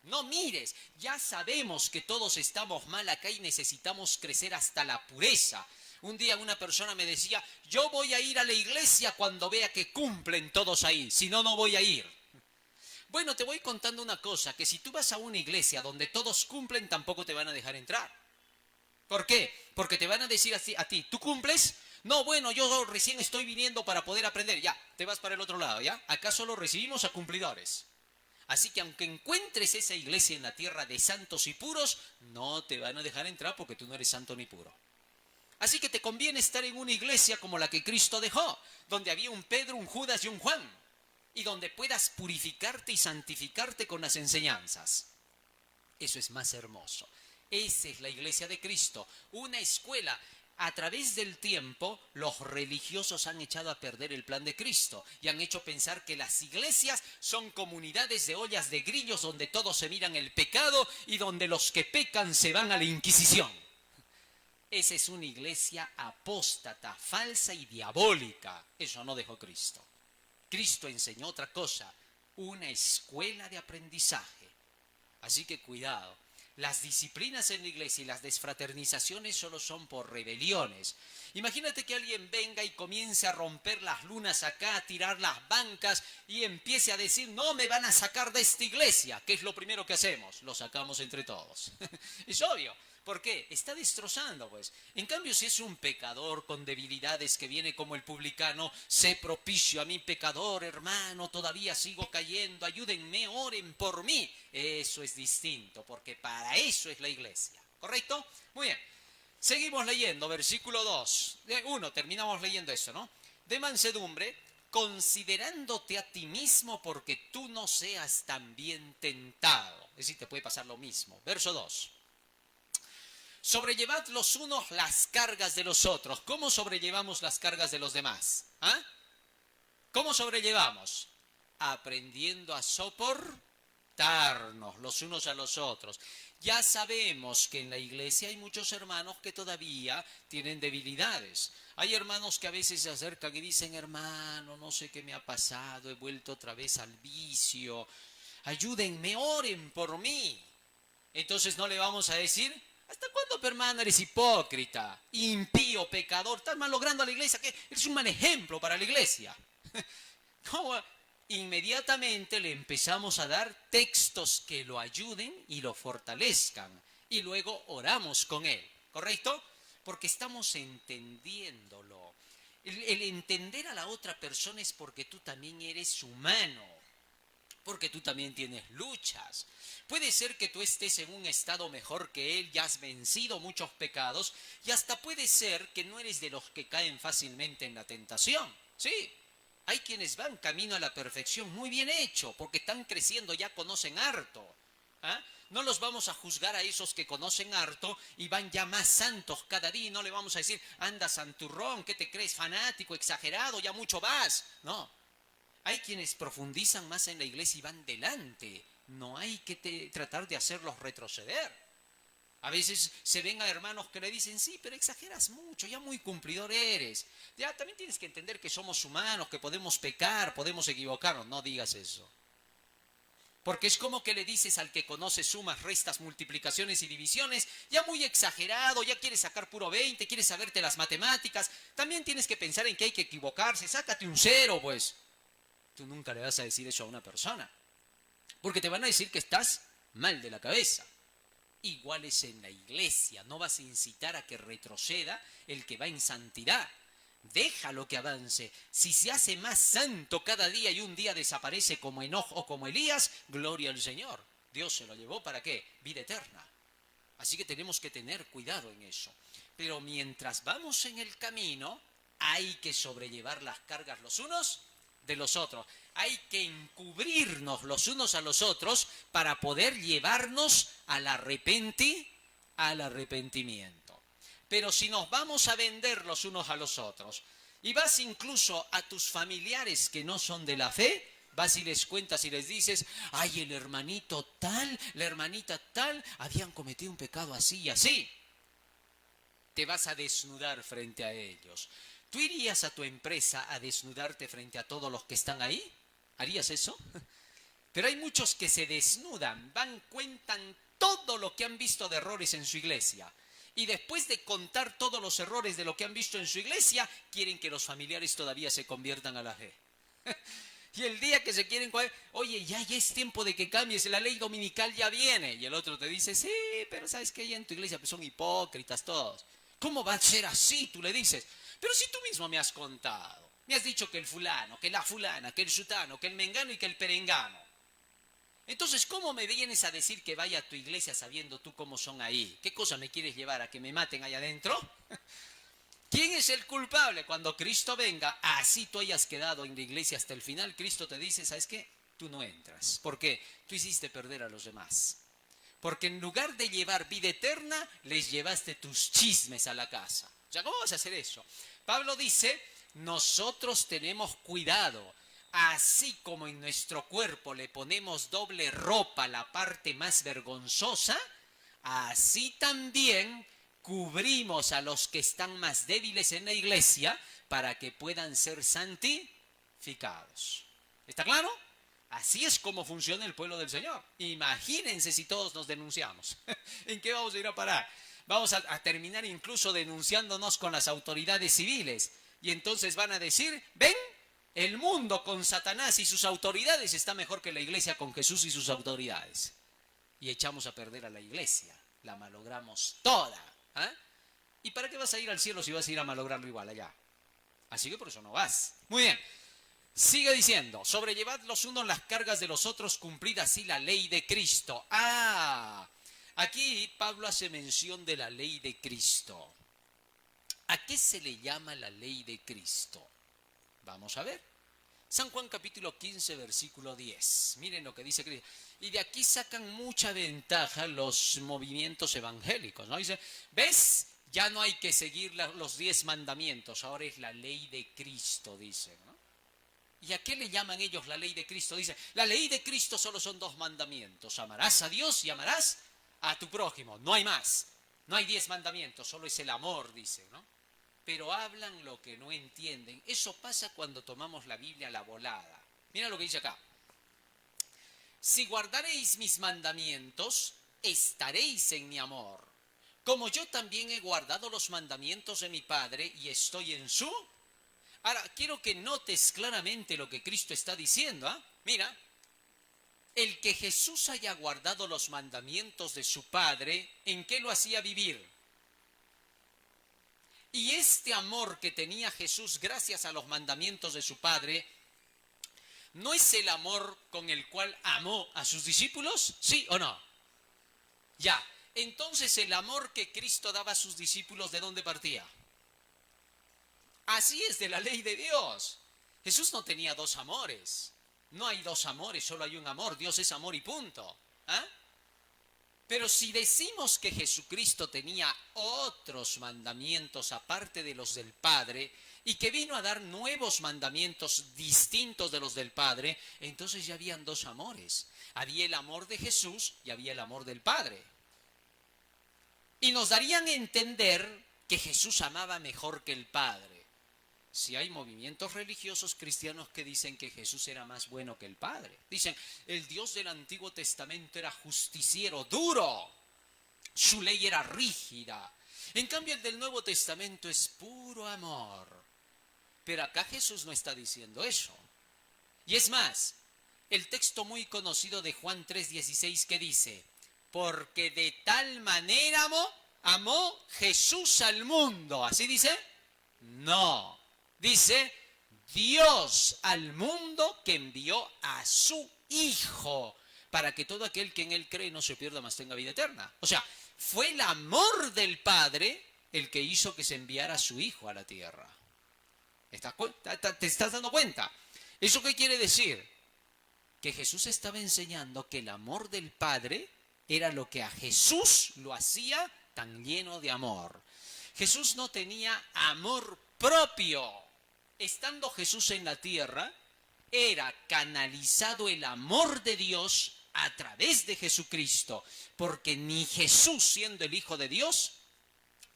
No mires. Ya sabemos que todos estamos mal acá y necesitamos crecer hasta la pureza. Un día una persona me decía, yo voy a ir a la iglesia cuando vea que cumplen todos ahí, si no, no voy a ir. Bueno, te voy contando una cosa, que si tú vas a una iglesia donde todos cumplen, tampoco te van a dejar entrar. ¿Por qué? Porque te van a decir a ti, ¿tú cumples? No, bueno, yo recién estoy viniendo para poder aprender. Ya, te vas para el otro lado, ¿ya? Acá solo recibimos a cumplidores. Así que aunque encuentres esa iglesia en la tierra de santos y puros, no te van a dejar entrar porque tú no eres santo ni puro. Así que te conviene estar en una iglesia como la que Cristo dejó, donde había un Pedro, un Judas y un Juan, y donde puedas purificarte y santificarte con las enseñanzas. Eso es más hermoso. Esa es la iglesia de Cristo, una escuela. A través del tiempo, los religiosos han echado a perder el plan de Cristo y han hecho pensar que las iglesias son comunidades de ollas de grillos donde todos se miran el pecado y donde los que pecan se van a la Inquisición. Esa es una iglesia apóstata, falsa y diabólica. Eso no dejó Cristo. Cristo enseñó otra cosa, una escuela de aprendizaje. Así que cuidado. Las disciplinas en la iglesia y las desfraternizaciones solo son por rebeliones. Imagínate que alguien venga y comience a romper las lunas acá, a tirar las bancas y empiece a decir, no me van a sacar de esta iglesia. ¿Qué es lo primero que hacemos? Lo sacamos entre todos. Es obvio. ¿Por qué? Está destrozando, pues. En cambio, si es un pecador con debilidades que viene como el publicano, sé propicio a mi pecador, hermano, todavía sigo cayendo, ayúdenme, oren por mí. Eso es distinto, porque para eso es la iglesia. ¿Correcto? Muy bien. Seguimos leyendo, versículo 2. 1, terminamos leyendo eso, ¿no? De mansedumbre, considerándote a ti mismo porque tú no seas también tentado. Es decir, te puede pasar lo mismo. Verso 2. Sobrellevad los unos las cargas de los otros. ¿Cómo sobrellevamos las cargas de los demás? ¿Ah? ¿Cómo sobrellevamos? Aprendiendo a soportarnos los unos a los otros. Ya sabemos que en la iglesia hay muchos hermanos que todavía tienen debilidades. Hay hermanos que a veces se acercan y dicen, hermano, no sé qué me ha pasado, he vuelto otra vez al vicio. Ayúdenme, oren por mí. Entonces no le vamos a decir, ¿hasta cuándo, hermano, eres hipócrita, impío, pecador? Estás malogrando a la iglesia, que eres un mal ejemplo para la iglesia. ¿Cómo? Inmediatamente le empezamos a dar textos que lo ayuden y lo fortalezcan. Y luego oramos con él, ¿correcto? Porque estamos entendiéndolo. El entender a la otra persona es porque tú también eres humano. porque tú también tienes luchas. Puede ser que tú estés en un estado mejor que él, ya has vencido muchos pecados, y hasta puede ser que no eres de los que caen fácilmente en la tentación. Sí, hay quienes van camino a la perfección muy bien hecho, porque están creciendo, ya conocen harto. ¿Ah? No los vamos a juzgar a esos que conocen harto y van ya más santos cada día, y no le vamos a decir, anda santurrón, ¿qué te crees? Fanático, exagerado, ya mucho vas. No, hay quienes profundizan más en la iglesia y van delante. No hay que tratar de hacerlos retroceder. A veces se ven a hermanos que le dicen, sí, pero exageras mucho, ya muy cumplidor eres. Ya también tienes que entender que somos humanos, que podemos pecar, podemos equivocarnos. No digas eso. Porque es como que le dices al que conoce sumas, restas, multiplicaciones y divisiones, ya muy exagerado, ya quieres sacar puro 20, quieres saberte las matemáticas. También tienes que pensar en que hay que equivocarse, sácate un 0, pues. Tú nunca le vas a decir eso a una persona, porque te van a decir que estás mal de la cabeza. Igual es en la iglesia, no vas a incitar a que retroceda el que va en santidad. Déjalo que avance. Si se hace más santo cada día y un día desaparece como Enoch o como Elías, gloria al Señor. Dios se lo llevó ¿para qué? Vida eterna. Así que tenemos que tener cuidado en eso. Pero mientras vamos en el camino, hay que sobrellevar las cargas los unos de los otros. Hay que encubrirnos los unos a los otros para poder llevarnos al arrepentimiento. Pero si nos vamos a vender los unos a los otros y vas incluso a tus familiares que no son de la fe, vas y les cuentas y les dices, ay, el hermanito tal, la hermanita tal, habían cometido un pecado así y así. Te vas a desnudar frente a ellos. ¿Tú irías a tu empresa a desnudarte frente a todos los que están ahí? ¿Harías eso? Pero hay muchos que se desnudan, cuentan todo lo que han visto de errores en su iglesia. Y después de contar todos los errores de lo que han visto en su iglesia, quieren que los familiares todavía se conviertan a la fe. Y el día que se quieren, oye, ya es tiempo de que cambies, la ley dominical ya viene. Y el otro te dice, sí, pero ¿sabes qué? Ya en tu iglesia pues son hipócritas todos. ¿Cómo va a ser así? Tú le dices, pero si tú mismo me has contado. Me has dicho que el fulano, que la fulana, que el sutano, que el mengano y que el perengano. Entonces, ¿cómo me vienes a decir que vaya a tu iglesia sabiendo tú cómo son ahí? ¿Qué cosa me quieres llevar? ¿A que me maten allá adentro? ¿Quién es el culpable? Cuando Cristo venga, así tú hayas quedado en la iglesia hasta el final, Cristo te dice, ¿sabes qué? Tú no entras. ¿Por qué? Tú hiciste perder a los demás. Porque en lugar de llevar vida eterna, les llevaste tus chismes a la casa. O sea, ¿cómo vas a hacer eso? Pablo dice, nosotros tenemos cuidado. Así como en nuestro cuerpo le ponemos doble ropa, la parte más vergonzosa, así también cubrimos a los que están más débiles en la iglesia para que puedan ser santificados. ¿Está claro? Así es como funciona el pueblo del Señor. Imagínense si todos nos denunciamos. ¿En qué vamos a ir a parar? Vamos a terminar incluso denunciándonos con las autoridades civiles. Y entonces van a decir, ven, el mundo con Satanás y sus autoridades está mejor que la iglesia con Jesús y sus autoridades. Y echamos a perder a la iglesia. La malogramos toda. ¿Ah? ¿Y para qué vas a ir al cielo si vas a ir a malograrlo igual allá? Así que por eso no vas. Muy bien. Sigue diciendo, sobrellevad los unos las cargas de los otros, cumplid así la ley de Cristo. Aquí Pablo hace mención de la ley de Cristo. ¿A qué se le llama la ley de Cristo? Vamos a ver. San Juan capítulo 15, versículo 10. Miren lo que dice Cristo. Y de aquí sacan mucha ventaja los movimientos evangélicos, ¿no? Dice, ¿ves? Ya no hay que seguir los 10 mandamientos, ahora es la ley de Cristo, dicen, ¿no? ¿Y a qué le llaman ellos la ley de Cristo? Dice, la ley de Cristo solo son 2 mandamientos. Amarás a Dios y amarás a tu prójimo. No hay más. No hay 10 mandamientos, solo es el amor, dice, ¿no? Pero hablan lo que no entienden. Eso pasa cuando tomamos la Biblia a la volada. Mira lo que dice acá. Si guardaréis mis mandamientos, estaréis en mi amor. Como yo también he guardado los mandamientos de mi Padre y estoy en su... Ahora, quiero que notes claramente lo que Cristo está diciendo. ¿Ah? Mira, el que Jesús haya guardado los mandamientos de su Padre, ¿en qué lo hacía vivir? Y este amor que tenía Jesús gracias a los mandamientos de su Padre, ¿No es el amor con el cual amó a sus discípulos? ¿Sí o no? Ya. Entonces el amor que Cristo daba a sus discípulos, ¿de dónde partía? Así es, de la ley de Dios. Jesús no tenía dos amores. No hay dos amores, solo hay un amor. Dios es amor y punto. ¿Ah? Pero si decimos que Jesucristo tenía otros mandamientos aparte de los del Padre y que vino a dar nuevos mandamientos distintos de los del Padre, entonces ya habían dos amores. Había el amor de Jesús y había el amor del Padre. Y nos darían a entender que Jesús amaba mejor que el Padre. Si hay movimientos religiosos cristianos que dicen que Jesús era más bueno que el Padre. Dicen, el Dios del Antiguo Testamento era justiciero, duro. Su ley era rígida. En cambio, el del Nuevo Testamento es puro amor. Pero acá Jesús no está diciendo eso. Y es más, el texto muy conocido de Juan 3:16 que dice, porque de tal manera amó Jesús al mundo. ¿Así dice? No. Dice, Dios al mundo que envió a su Hijo, para que todo aquel que en Él cree no se pierda, mas tenga vida eterna. O sea, fue el amor del Padre el que hizo que se enviara a su Hijo a la tierra. ¿Te estás dando cuenta? ¿Eso qué quiere decir? Que Jesús estaba enseñando que el amor del Padre era lo que a Jesús lo hacía tan lleno de amor. Jesús no tenía amor propio. Estando Jesús en la tierra, era canalizado el amor de Dios a través de Jesucristo, porque ni Jesús, siendo el Hijo de Dios,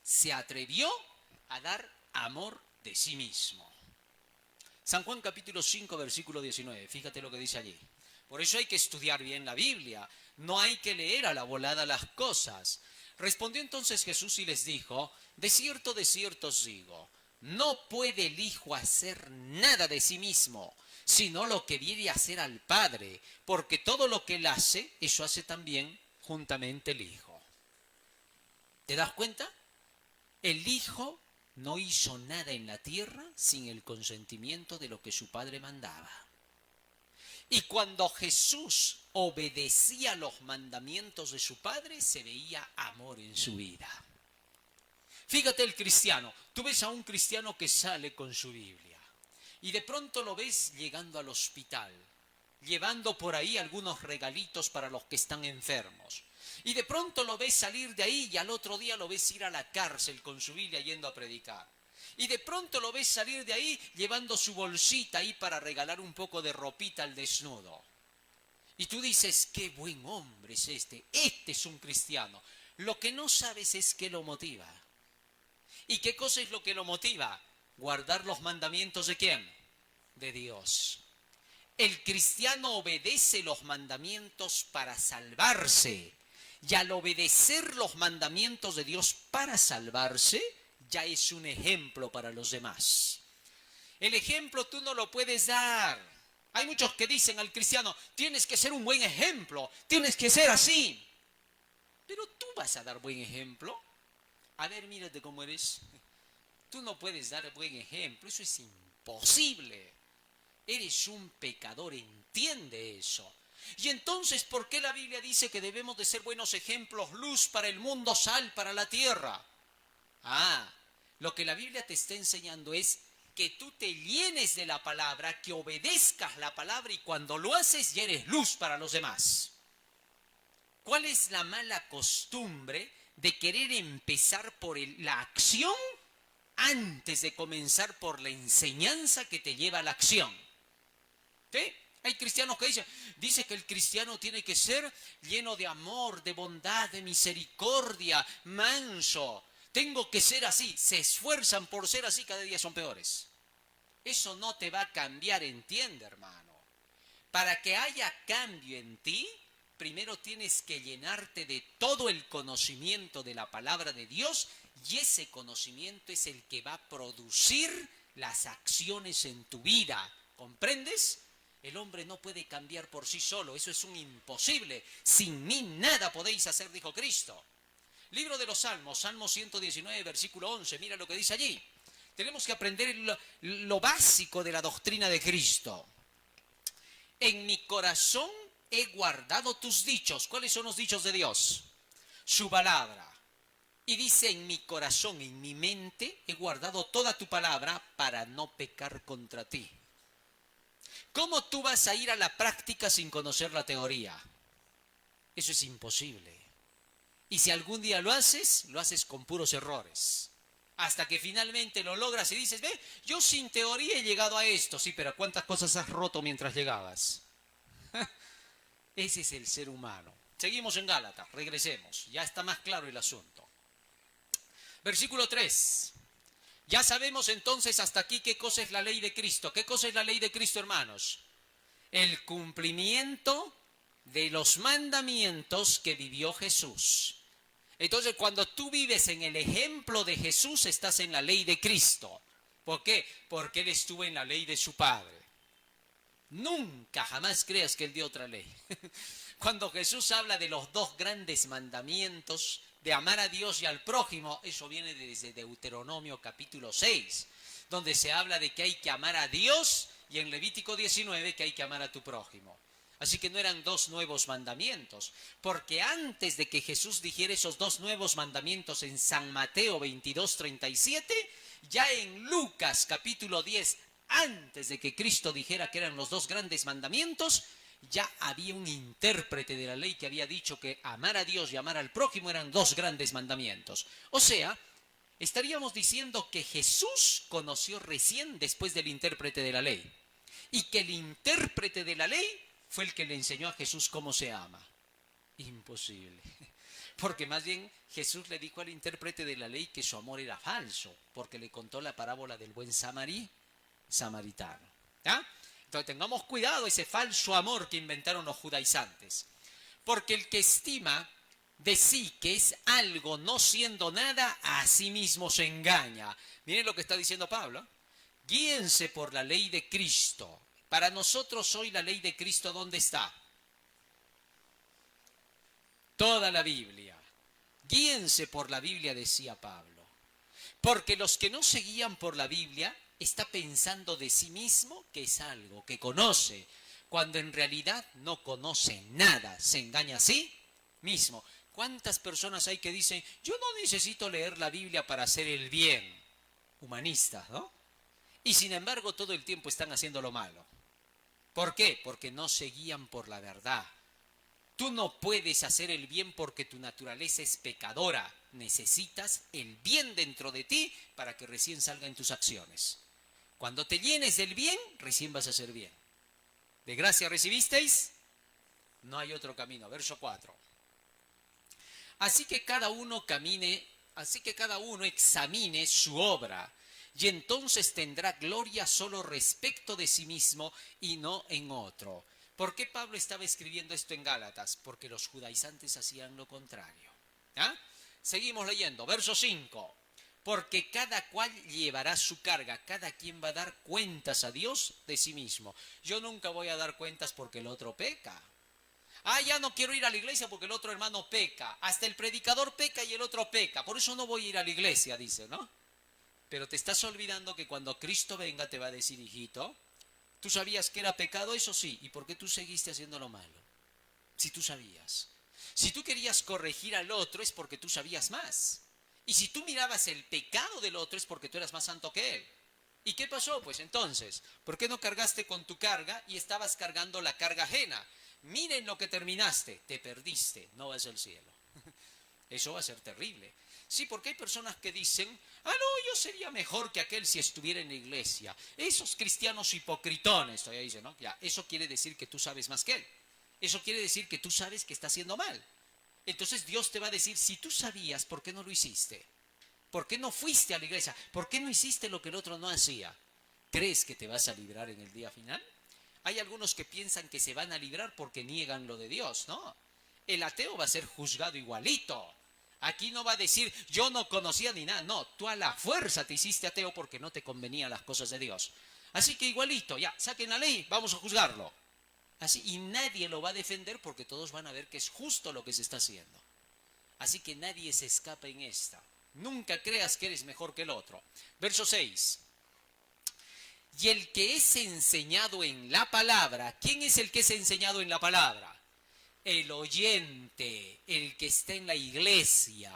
se atrevió a dar amor de sí mismo. San Juan capítulo 5, versículo 19, fíjate lo que dice allí. Por eso hay que estudiar bien la Biblia, no hay que leer a la volada las cosas. Respondió entonces Jesús y les dijo, de cierto os digo, no puede el Hijo hacer nada de sí mismo, sino lo que viene a hacer al Padre, porque todo lo que Él hace, eso hace también juntamente el Hijo. ¿Te das cuenta? El Hijo no hizo nada en la tierra sin el consentimiento de lo que su Padre mandaba. Y cuando Jesús obedecía los mandamientos de su Padre, se veía amor en su vida. Fíjate el cristiano, tú ves a un cristiano que sale con su Biblia y de pronto lo ves llegando al hospital, llevando por ahí algunos regalitos para los que están enfermos. Y de pronto lo ves salir de ahí y al otro día lo ves ir a la cárcel con su Biblia yendo a predicar. Y de pronto lo ves salir de ahí llevando su bolsita ahí para regalar un poco de ropita al desnudo. Y tú dices, qué buen hombre es este es un cristiano. Lo que no sabes es qué lo motiva. ¿Y qué cosa es lo que lo motiva? Guardar los mandamientos ¿de quién? De Dios. El cristiano obedece los mandamientos para salvarse. Y al obedecer los mandamientos de Dios para salvarse, ya es un ejemplo para los demás. El ejemplo tú no lo puedes dar. Hay muchos que dicen al cristiano, tienes que ser un buen ejemplo, tienes que ser así. Pero tú vas a dar buen ejemplo. A ver, mírate cómo eres. Tú no puedes dar buen ejemplo, eso es imposible. Eres un pecador, entiende eso. Y entonces, ¿por qué la Biblia dice que debemos de ser buenos ejemplos, luz para el mundo, sal para la tierra? Lo que la Biblia te está enseñando es que tú te llenes de la palabra, que obedezcas la palabra y cuando lo haces ya eres luz para los demás. ¿Cuál es la mala costumbre de querer empezar por la acción antes de comenzar por la enseñanza que te lleva a la acción? ¿Sí? Hay cristianos que dicen que el cristiano tiene que ser lleno de amor, de bondad, de misericordia, manso. Tengo que ser así. Se esfuerzan por ser así, cada día son peores. Eso no te va a cambiar, entiende, hermano. Para que haya cambio en ti, primero tienes que llenarte de todo el conocimiento de la palabra de Dios y ese conocimiento es el que va a producir las acciones en tu vida. ¿Comprendes? El hombre no puede cambiar por sí solo, eso es un imposible. Sin mí nada podéis hacer, dijo Cristo. Libro de los Salmos, Salmo 119, versículo 11, mira lo que dice allí. Tenemos que aprender lo básico de la doctrina de Cristo. En mi corazón he guardado tus dichos. ¿Cuáles son los dichos de Dios? Su palabra. Y dice, en mi corazón, en mi mente, he guardado toda tu palabra para no pecar contra ti. ¿Cómo tú vas a ir a la práctica sin conocer la teoría? Eso es imposible. Y si algún día lo haces con puros errores. Hasta que finalmente lo logras y dices, ve, yo sin teoría he llegado a esto. Sí, pero ¿cuántas cosas has roto mientras llegabas? Ese es el ser humano. Seguimos en Gálatas, regresemos. Ya está más claro el asunto. Versículo 3. Ya sabemos entonces hasta aquí qué cosa es la ley de Cristo. ¿Qué cosa es la ley de Cristo, hermanos? El cumplimiento de los mandamientos que vivió Jesús. Entonces, cuando tú vives en el ejemplo de Jesús, estás en la ley de Cristo. ¿Por qué? Porque Él estuvo en la ley de su Padre. Nunca, jamás creas que Él dio otra ley. Cuando Jesús habla de los dos grandes mandamientos, de amar a Dios y al prójimo, eso viene desde Deuteronomio capítulo 6, donde se habla de que hay que amar a Dios, y en Levítico 19 que hay que amar a tu prójimo. Así que no eran dos nuevos mandamientos, porque antes de que Jesús dijera esos dos nuevos mandamientos en San Mateo 22:37, ya en Lucas capítulo 10, antes de que Cristo dijera que eran los dos grandes mandamientos, ya había un intérprete de la ley que había dicho que amar a Dios y amar al prójimo eran dos grandes mandamientos. O sea, estaríamos diciendo que Jesús conoció recién después del intérprete de la ley, y que el intérprete de la ley fue el que le enseñó a Jesús cómo se ama. Imposible. Porque más bien Jesús le dijo al intérprete de la ley que su amor era falso, porque le contó la parábola del buen samaritano. ¿Ya? Entonces tengamos cuidado ese falso amor que inventaron los judaizantes. Porque el que estima de sí que es algo no siendo nada, a sí mismo se engaña. Miren lo que está diciendo Pablo. Guíense por la ley de Cristo. Para nosotros hoy la ley de Cristo, ¿dónde está? Toda la Biblia. Guíense por la Biblia, decía Pablo. Porque los que no se guían por la Biblia está pensando de sí mismo que es algo que conoce, cuando en realidad no conoce nada, se engaña a sí mismo. ¿Cuántas personas hay que dicen, yo no necesito leer la Biblia para hacer el bien? Humanistas, ¿no? Y sin embargo todo el tiempo están haciendo lo malo. ¿Por qué? Porque no se guían por la verdad. Tú no puedes hacer el bien porque tu naturaleza es pecadora. Necesitas el bien dentro de ti para que recién salga en tus acciones. Cuando te llenes del bien, recién vas a hacer bien. ¿De gracia recibisteis? No hay otro camino. Verso 4. Así que cada uno examine su obra, y entonces tendrá gloria solo respecto de sí mismo y no en otro. ¿Por qué Pablo estaba escribiendo esto en Gálatas? Porque los judaizantes hacían lo contrario. ¿Ah? Seguimos leyendo, verso 5. Porque cada cual llevará su carga, cada quien va a dar cuentas a Dios de sí mismo. Yo nunca voy a dar cuentas porque el otro peca. Ya no quiero ir a la iglesia porque el otro hermano peca. Hasta el predicador peca y el otro peca. Por eso no voy a ir a la iglesia, dice, ¿no? Pero te estás olvidando que cuando Cristo venga te va a decir, hijito, ¿tú sabías que era pecado? Eso sí. ¿Y por qué tú seguiste haciendo lo malo? Si tú sabías. Si tú querías corregir al otro es porque tú sabías más. Y si tú mirabas el pecado del otro es porque tú eras más santo que él. ¿Y qué pasó? Pues entonces, ¿por qué no cargaste con tu carga y estabas cargando la carga ajena? Miren lo que terminaste. Te perdiste. No vas al cielo. Eso va a ser terrible. Sí, porque hay personas que dicen, no, yo sería mejor que aquel si estuviera en la iglesia. Esos cristianos hipocritones, todavía dicen, ¿no? Ya, eso quiere decir que tú sabes más que él. Eso quiere decir que tú sabes que está haciendo mal. Entonces Dios te va a decir, si tú sabías, ¿por qué no lo hiciste? ¿Por qué no fuiste a la iglesia? ¿Por qué no hiciste lo que el otro no hacía? ¿Crees que te vas a librar en el día final? Hay algunos que piensan que se van a librar porque niegan lo de Dios, ¿no? El ateo va a ser juzgado igualito. Aquí no va a decir, yo no conocía ni nada. No, tú a la fuerza te hiciste ateo porque no te convenían las cosas de Dios. Así que igualito, ya, saquen la ley, vamos a juzgarlo. Así, y nadie lo va a defender porque todos van a ver que es justo lo que se está haciendo. Así que nadie se escapa en esta. Nunca creas que eres mejor que el otro. Verso 6. Y el que es enseñado en la palabra, ¿quién es el que es enseñado en la palabra? El oyente, el que está en la iglesia.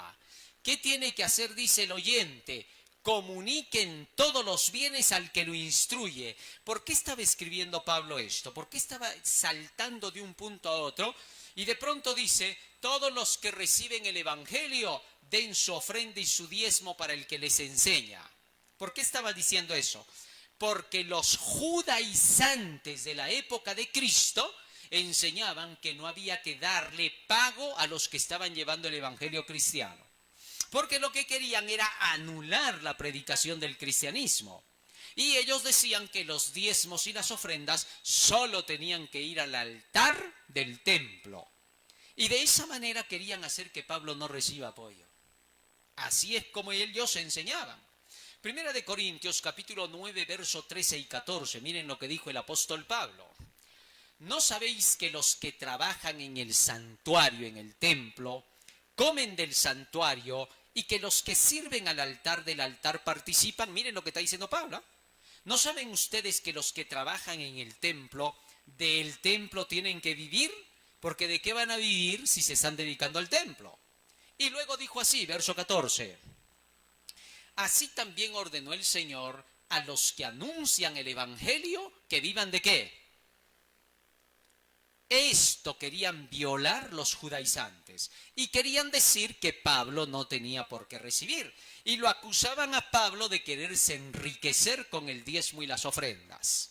¿Qué tiene que hacer? Dice el oyente. Comuniquen todos los bienes al que lo instruye. ¿Por qué estaba escribiendo Pablo esto? ¿Por qué estaba saltando de un punto a otro? Y de pronto dice, todos los que reciben el evangelio den su ofrenda y su diezmo para el que les enseña. ¿Por qué estaba diciendo eso? Porque los judaizantes de la época de Cristo enseñaban que no había que darle pago a los que estaban llevando el evangelio cristiano. Porque lo que querían era anular la predicación del cristianismo. Y ellos decían que los diezmos y las ofrendas solo tenían que ir al altar del templo. Y de esa manera querían hacer que Pablo no reciba apoyo. Así es como ellos enseñaban. Primera de Corintios, capítulo 9, verso 13 y 14. Miren lo que dijo el apóstol Pablo. ¿No sabéis que los que trabajan en el santuario, en el templo, comen del santuario y que los que sirven al altar del altar participan? Miren lo que está diciendo Pablo. ¿No saben ustedes que los que trabajan en el templo, del templo tienen que vivir? Porque ¿de qué van a vivir si se están dedicando al templo? Y luego dijo así, verso 14. Así también ordenó el Señor a los que anuncian el evangelio que vivan ¿de qué? Esto querían violar los judaizantes y querían decir que Pablo no tenía por qué recibir. Y lo acusaban a Pablo de quererse enriquecer con el diezmo y las ofrendas.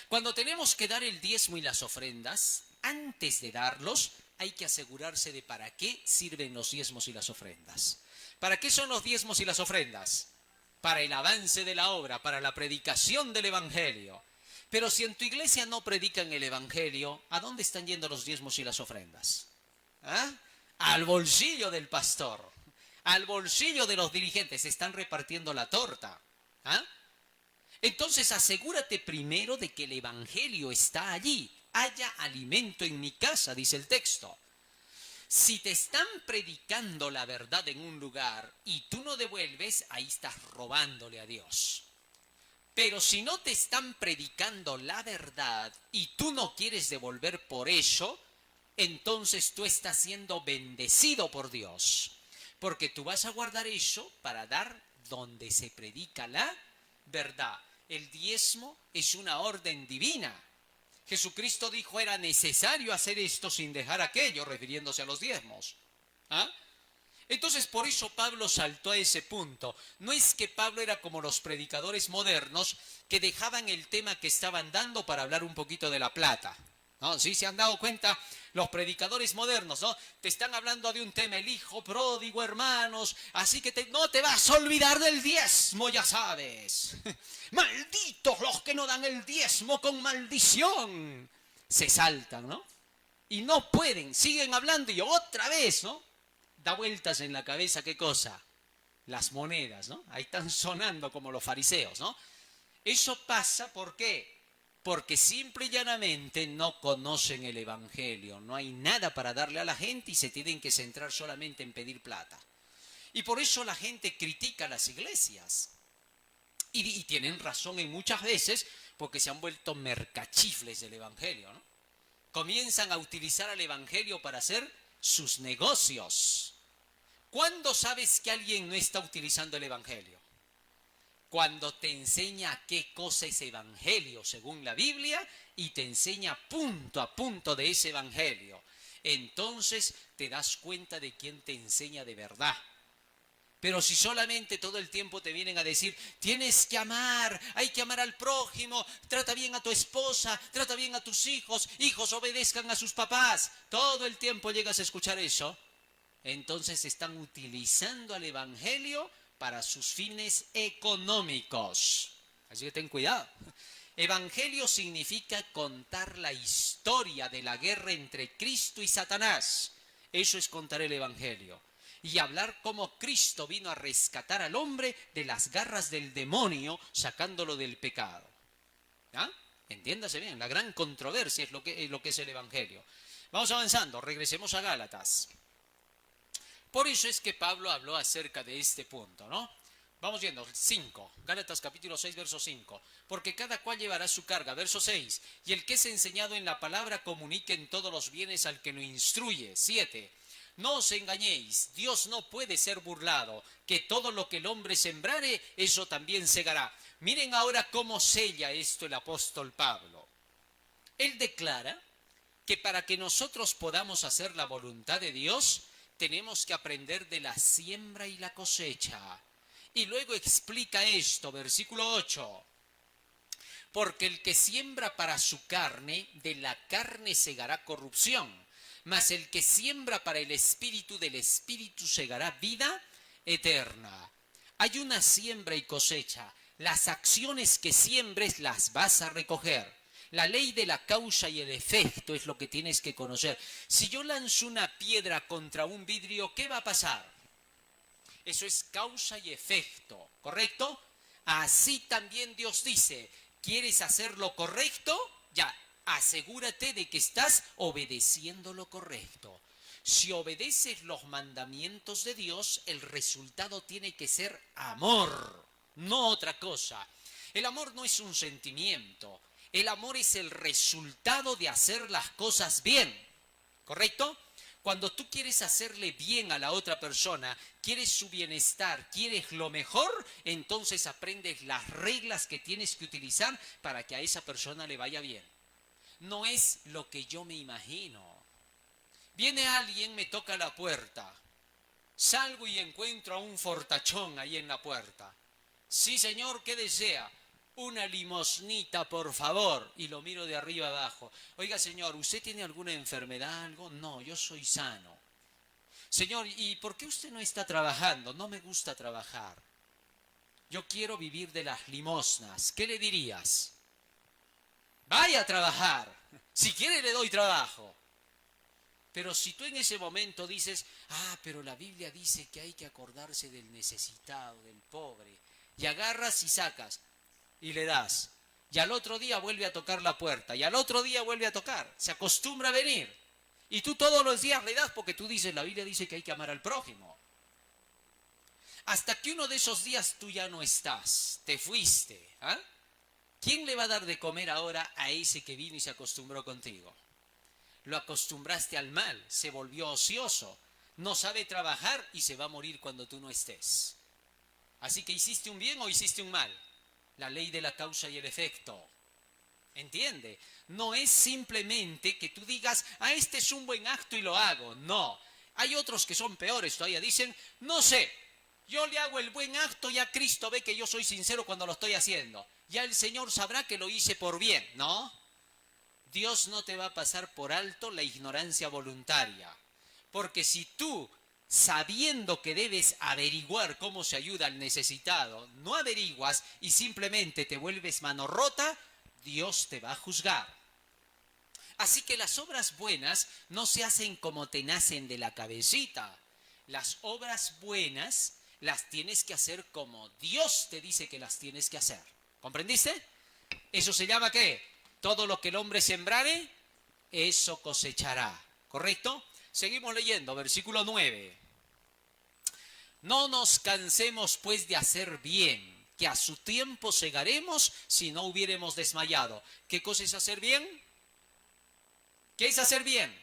Cuando tenemos que dar el diezmo y las ofrendas, antes de darlos, hay que asegurarse de para qué sirven los diezmos y las ofrendas. ¿Para qué son los diezmos y las ofrendas? Para el avance de la obra, para la predicación del evangelio. Pero si en tu iglesia no predican el evangelio, ¿a dónde están yendo los diezmos y las ofrendas? ¿Ah? Al bolsillo del pastor, al bolsillo de los dirigentes. Se están repartiendo la torta. ¿Ah? Entonces asegúrate primero de que el evangelio está allí. Haya alimento en mi casa, dice el texto. Si te están predicando la verdad en un lugar y tú no devuelves, ahí estás robándole a Dios. Pero si no te están predicando la verdad y tú no quieres devolver por eso, entonces tú estás siendo bendecido por Dios. Porque tú vas a guardar eso para dar donde se predica la verdad. El diezmo es una orden divina. Jesucristo dijo era necesario hacer esto sin dejar aquello, refiriéndose a los diezmos. ¿Ah? Entonces por eso Pablo saltó a ese punto. No es que Pablo era como los predicadores modernos que dejaban el tema que estaban dando para hablar un poquito de la plata. ¿No? ¿Sí se han dado cuenta? Los predicadores modernos, ¿no? Te están hablando de un tema, el hijo pródigo, hermanos, así que no te vas a olvidar del diezmo, ya sabes. Malditos los que no dan el diezmo con maldición. Se saltan, ¿no? Y no pueden, siguen hablando y otra vez, ¿no? Da vueltas en la cabeza, ¿qué cosa? Las monedas, ¿no? Ahí están sonando como los fariseos, ¿no? Eso pasa, ¿por qué? Porque simple y llanamente no conocen el evangelio. No hay nada para darle a la gente y se tienen que centrar solamente en pedir plata. Y por eso la gente critica a las iglesias. Y tienen razón en muchas veces porque se han vuelto mercachifles del evangelio, ¿no? Comienzan a utilizar al evangelio para hacer sus negocios. ¿Cuándo sabes que alguien no está utilizando el evangelio? Cuando te enseña qué cosa es evangelio según la Biblia y te enseña punto a punto de ese evangelio. Entonces te das cuenta de quién te enseña de verdad. Pero si solamente todo el tiempo te vienen a decir, tienes que amar, hay que amar al prójimo, trata bien a tu esposa, trata bien a tus hijos, hijos obedezcan a sus papás, todo el tiempo llegas a escuchar eso, entonces están utilizando al evangelio para sus fines económicos. Así que ten cuidado. Evangelio significa contar la historia de la guerra entre Cristo y Satanás. Eso es contar el evangelio. Y hablar cómo Cristo vino a rescatar al hombre de las garras del demonio, sacándolo del pecado. ¿Ah? Entiéndase bien, la gran controversia es lo que es el evangelio. Vamos avanzando, regresemos a Gálatas. Por eso es que Pablo habló acerca de este punto, ¿no? Vamos viendo, 5, Gálatas capítulo 6, verso 5. Porque cada cual llevará su carga, verso 6. Y el que es enseñado en la palabra comunique en todos los bienes al que lo instruye. 7. No os engañéis, Dios no puede ser burlado, que todo lo que el hombre sembrare, eso también segará. Miren ahora cómo sella esto el apóstol Pablo. Él declara que para que nosotros podamos hacer la voluntad de Dios, tenemos que aprender de la siembra y la cosecha. Y luego explica esto, versículo 8. Porque el que siembra para su carne, de la carne segará corrupción, mas el que siembra para el espíritu, del espíritu segará vida eterna. Hay una siembra y cosecha. Las acciones que siembres las vas a recoger. La ley de la causa y el efecto es lo que tienes que conocer. Si yo lanzo una piedra contra un vidrio, ¿qué va a pasar? Eso es causa y efecto, ¿correcto? Así también Dios dice, ¿quieres hacer lo correcto? Ya, asegúrate de que estás obedeciendo lo correcto. Si obedeces los mandamientos de Dios, el resultado tiene que ser amor, no otra cosa. El amor no es un sentimiento, el amor es el resultado de hacer las cosas bien, ¿correcto? Cuando tú quieres hacerle bien a la otra persona, quieres su bienestar, quieres lo mejor, entonces aprendes las reglas que tienes que utilizar para que a esa persona le vaya bien. No es lo que yo me imagino. Viene alguien, me toca la puerta. Salgo y encuentro a un fortachón ahí en la puerta. Sí, señor, ¿qué desea? Una limosnita, por favor. Y lo miro de arriba abajo. Oiga, señor, ¿usted tiene alguna enfermedad, algo? No, yo soy sano. Señor, ¿y por qué usted no está trabajando? No me gusta trabajar. Yo quiero vivir de las limosnas. ¿Qué le dirías? Vaya a trabajar. Si quiere le doy trabajo. Pero si tú en ese momento dices, pero la Biblia dice que hay que acordarse del necesitado, del pobre, y agarras y sacas, y le das, y al otro día vuelve a tocar la puerta, y al otro día vuelve a tocar, se acostumbra a venir, y tú todos los días le das porque tú dices, la Biblia dice que hay que amar al prójimo. Hasta que uno de esos días tú ya no estás, te fuiste, ¿quién le va a dar de comer ahora a ese que vino y se acostumbró contigo? Lo acostumbraste al mal, se volvió ocioso, no sabe trabajar y se va a morir cuando tú no estés. Así que ¿hiciste un bien o hiciste un mal? La ley de la causa y el efecto. ¿Entiende? No es simplemente que tú digas, este es un buen acto y lo hago. No. Hay otros que son peores todavía. Dicen, no sé, yo le hago el buen acto, ya Cristo ve que yo soy sincero cuando lo estoy haciendo. Ya el Señor sabrá que lo hice por bien, ¿no? Dios no te va a pasar por alto la ignorancia voluntaria. Porque si tú, sabiendo que debes averiguar cómo se ayuda al necesitado, no averiguas y simplemente te vuelves mano rota, Dios te va a juzgar. Así que las obras buenas no se hacen como te nacen de la cabecita. Las obras buenas las tienes que hacer como Dios te dice que las tienes que hacer. ¿Comprendiste? ¿Eso se llama qué? Todo lo que el hombre sembrare, eso cosechará. ¿Correcto? Seguimos leyendo, versículo 9. No nos cansemos pues de hacer bien, que a su tiempo segaremos si no hubiéremos desmayado. ¿Qué cosa es hacer bien? ¿Qué es hacer bien?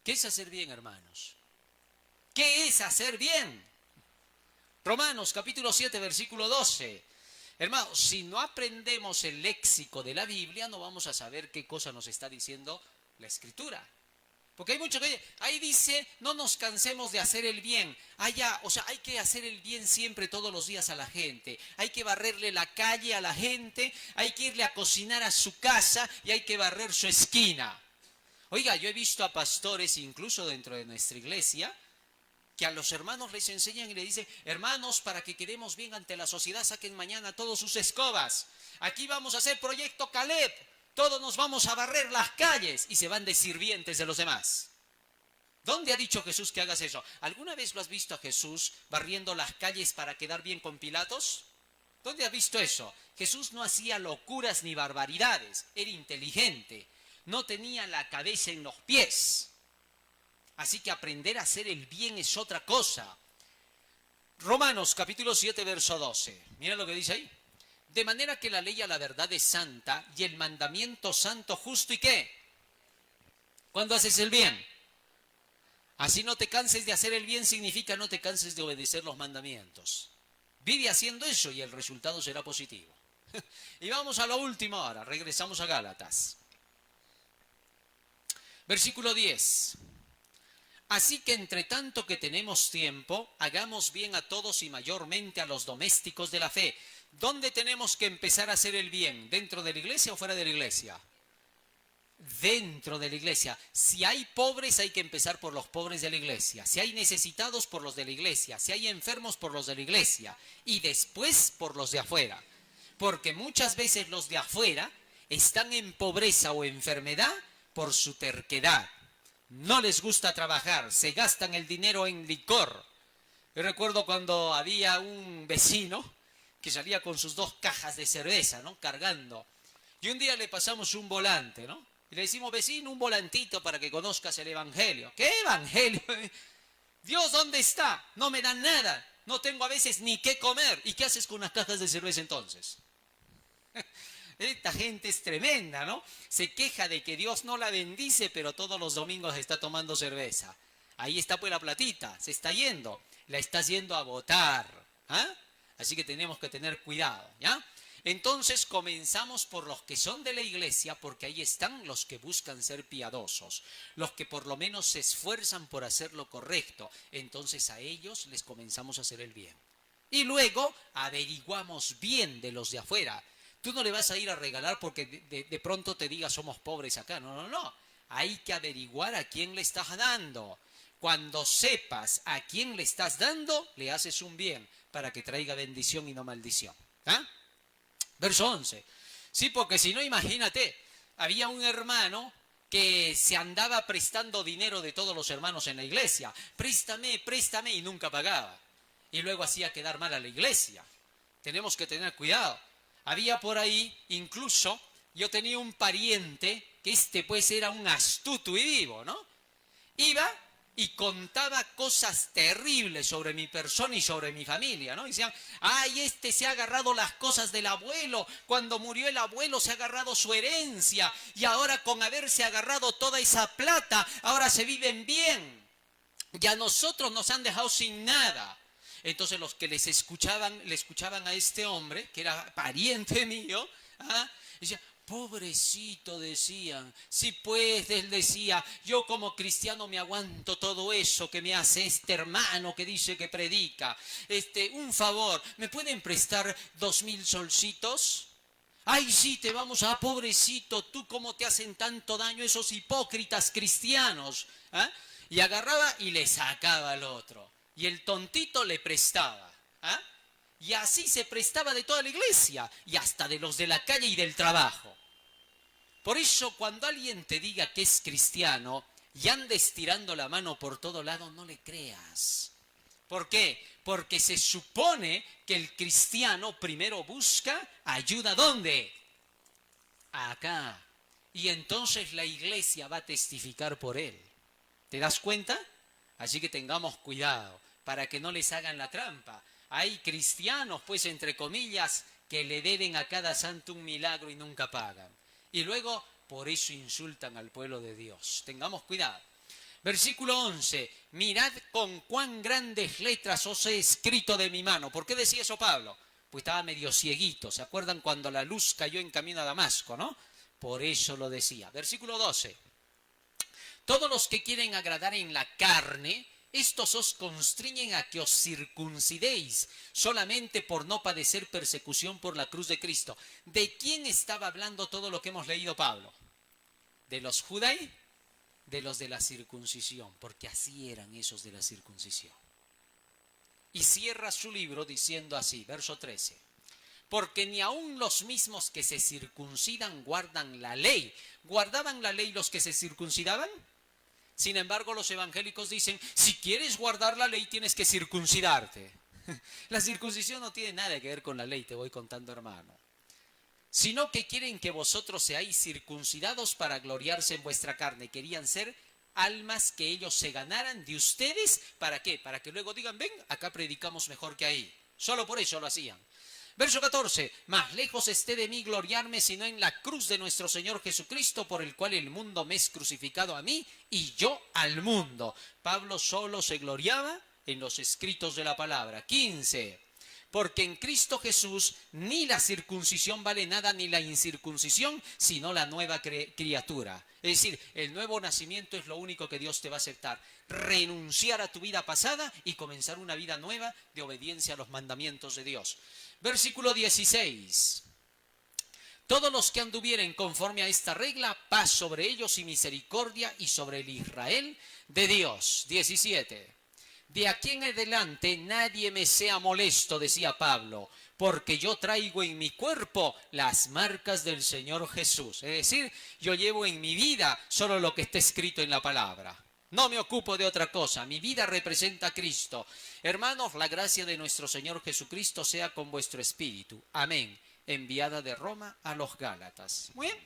¿Qué es hacer bien, hermanos? ¿Qué es hacer bien? Romanos capítulo 7, versículo 12. Hermanos, si no aprendemos el léxico de la Biblia, no vamos a saber qué cosa nos está diciendo la Escritura. Porque hay mucho que ahí dice, no nos cansemos de hacer el bien. Hay que hacer el bien siempre, todos los días a la gente. Hay que barrerle la calle a la gente, hay que irle a cocinar a su casa y hay que barrer su esquina. Oiga, yo he visto a pastores, incluso dentro de nuestra iglesia, que a los hermanos les enseñan y le dicen, hermanos, para que quedemos bien ante la sociedad, saquen mañana todos sus escobas. Aquí vamos a hacer proyecto Caleb. Todos nos vamos a barrer las calles y se van de sirvientes de los demás. ¿Dónde ha dicho Jesús que hagas eso? ¿Alguna vez lo has visto a Jesús barriendo las calles para quedar bien con Pilatos? ¿Dónde has visto eso? Jesús no hacía locuras ni barbaridades, era inteligente, no tenía la cabeza en los pies. Así que aprender a hacer el bien es otra cosa. Romanos capítulo 7, verso 12. Miren lo que dice ahí. De manera que la ley a la verdad es santa y el mandamiento santo, justo y ¿qué? Cuando haces el bien. Así no te canses de hacer el bien significa no te canses de obedecer los mandamientos. Vive haciendo eso y el resultado será positivo. Y vamos a lo último ahora, regresamos a Gálatas. Versículo 10. Así que entre tanto que tenemos tiempo, hagamos bien a todos y mayormente a los domésticos de la fe. ¿Dónde tenemos que empezar a hacer el bien? ¿Dentro de la iglesia o fuera de la iglesia? Dentro de la iglesia. Si hay pobres, hay que empezar por los pobres de la iglesia. Si hay necesitados, por los de la iglesia. Si hay enfermos, por los de la iglesia. Y después por los de afuera. Porque muchas veces los de afuera están en pobreza o enfermedad por su terquedad. No les gusta trabajar, se gastan el dinero en licor. Yo recuerdo cuando había un vecino que salía con sus 2 cajas de cerveza, ¿no? Cargando. Y un día le pasamos un volante, ¿no? Y le decimos, vecino, un volantito para que conozcas el evangelio. ¿Qué evangelio? Dios, ¿dónde está? No me dan nada. No tengo a veces ni qué comer. ¿Y qué haces con unas cajas de cerveza entonces? Esta gente es tremenda, ¿no? Se queja de que Dios no la bendice, pero todos los domingos está tomando cerveza. Ahí está pues la platita, se está yendo. La estás yendo a botar. ¿Ah? Así que tenemos que tener cuidado, ¿ya? Entonces comenzamos por los que son de la iglesia, porque ahí están los que buscan ser piadosos, los que por lo menos se esfuerzan por hacer lo correcto. Entonces a ellos les comenzamos a hacer el bien. Y luego averiguamos bien de los de afuera. Tú no le vas a ir a regalar porque de pronto te diga somos pobres acá. No, no, no. Hay que averiguar a quién le estás dando. Cuando sepas a quién le estás dando, le haces un bien para que traiga bendición y no maldición. ¿Ah? Verso 11. Sí, porque si no, imagínate, había un hermano que se andaba prestando dinero de todos los hermanos en la iglesia. Préstame, préstame, y nunca pagaba. Y luego hacía quedar mal a la iglesia. Tenemos que tener cuidado. Había por ahí, incluso, yo tenía un pariente que pues era un astuto y vivo, ¿no? Iba y contaba cosas terribles sobre mi persona y sobre mi familia, ¿no? Y decían, ay, se ha agarrado las cosas del abuelo, cuando murió el abuelo se ha agarrado su herencia, y ahora con haberse agarrado toda esa plata, ahora se viven bien. Y a nosotros nos han dejado sin nada. Entonces los que le escuchaban a este hombre, que era pariente mío, decían, pobrecito, decían. Sí, pues, él decía, yo como cristiano me aguanto todo eso que me hace este hermano que dice que predica. Un favor, ¿me pueden prestar 2,000 solcitos? Ay, sí, te vamos a, pobrecito, tú cómo te hacen tanto daño esos hipócritas cristianos. Y agarraba y le sacaba al otro. Y el tontito le prestaba. Y así se prestaba de toda la iglesia y hasta de los de la calle y del trabajo. Por eso cuando alguien te diga que es cristiano y anda estirando la mano por todo lado, no le creas. ¿Por qué? Porque se supone que el cristiano primero busca ayuda. ¿Dónde? Acá. Y entonces la iglesia va a testificar por él. ¿Te das cuenta? Así que tengamos cuidado para que no les hagan la trampa. Hay cristianos, pues, entre comillas, que le deben a cada santo un milagro y nunca pagan. Y luego, por eso insultan al pueblo de Dios. Tengamos cuidado. Versículo 11. Mirad con cuán grandes letras os he escrito de mi mano. ¿Por qué decía eso Pablo? Pues estaba medio cieguito. ¿Se acuerdan cuando la luz cayó en camino a Damasco, no? Por eso lo decía. Versículo 12. Todos los que quieren agradar en la carne, estos os constriñen a que os circuncidéis, solamente por no padecer persecución por la cruz de Cristo. ¿De quién estaba hablando todo lo que hemos leído Pablo? ¿De los judíos? De los de la circuncisión, porque así eran esos de la circuncisión. Y cierra su libro diciendo así, verso 13. Porque ni aun los mismos que se circuncidan guardan la ley. ¿Guardaban la ley los que se circuncidaban? Sin embargo, los evangélicos dicen, si quieres guardar la ley tienes que circuncidarte. La circuncisión no tiene nada que ver con la ley, te voy contando, hermano. Sino que quieren que vosotros seáis circuncidados para gloriarse en vuestra carne. Querían ser almas que ellos se ganaran de ustedes. ¿Para qué? Para que luego digan, ven, acá predicamos mejor que ahí. Solo por eso lo hacían. Verso 14, más lejos esté de mí gloriarme, sino en la cruz de nuestro Señor Jesucristo, por el cual el mundo me es crucificado a mí y yo al mundo. Pablo solo se gloriaba en los escritos de la palabra. 15, porque en Cristo Jesús ni la circuncisión vale nada ni la incircuncisión, sino la nueva criatura. Es decir, el nuevo nacimiento es lo único que Dios te va a aceptar. Renunciar a tu vida pasada y comenzar una vida nueva de obediencia a los mandamientos de Dios. Versículo 16. Todos los que anduvieren conforme a esta regla, paz sobre ellos y misericordia y sobre el Israel de Dios. 17. De aquí en adelante nadie me sea molesto, decía Pablo, porque yo traigo en mi cuerpo las marcas del Señor Jesús. Es decir, yo llevo en mi vida solo lo que está escrito en la palabra. No me ocupo de otra cosa, mi vida representa a Cristo. Hermanos, la gracia de nuestro Señor Jesucristo sea con vuestro espíritu. Amén. Enviada de Roma a los Gálatas. Muy bien.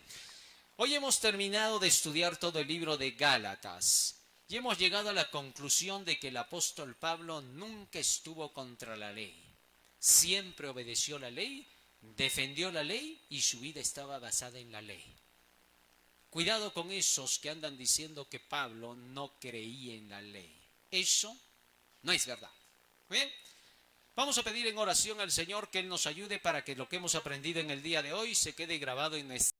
Hoy hemos terminado de estudiar todo el libro de Gálatas. Y hemos llegado a la conclusión de que el apóstol Pablo nunca estuvo contra la ley. Siempre obedeció la ley, defendió la ley y su vida estaba basada en la ley. Cuidado con esos que andan diciendo que Pablo no creía en la ley. Eso no es verdad. ¿Bien? Vamos a pedir en oración al Señor que Él nos ayude para que lo que hemos aprendido en el día de hoy se quede grabado en nuestra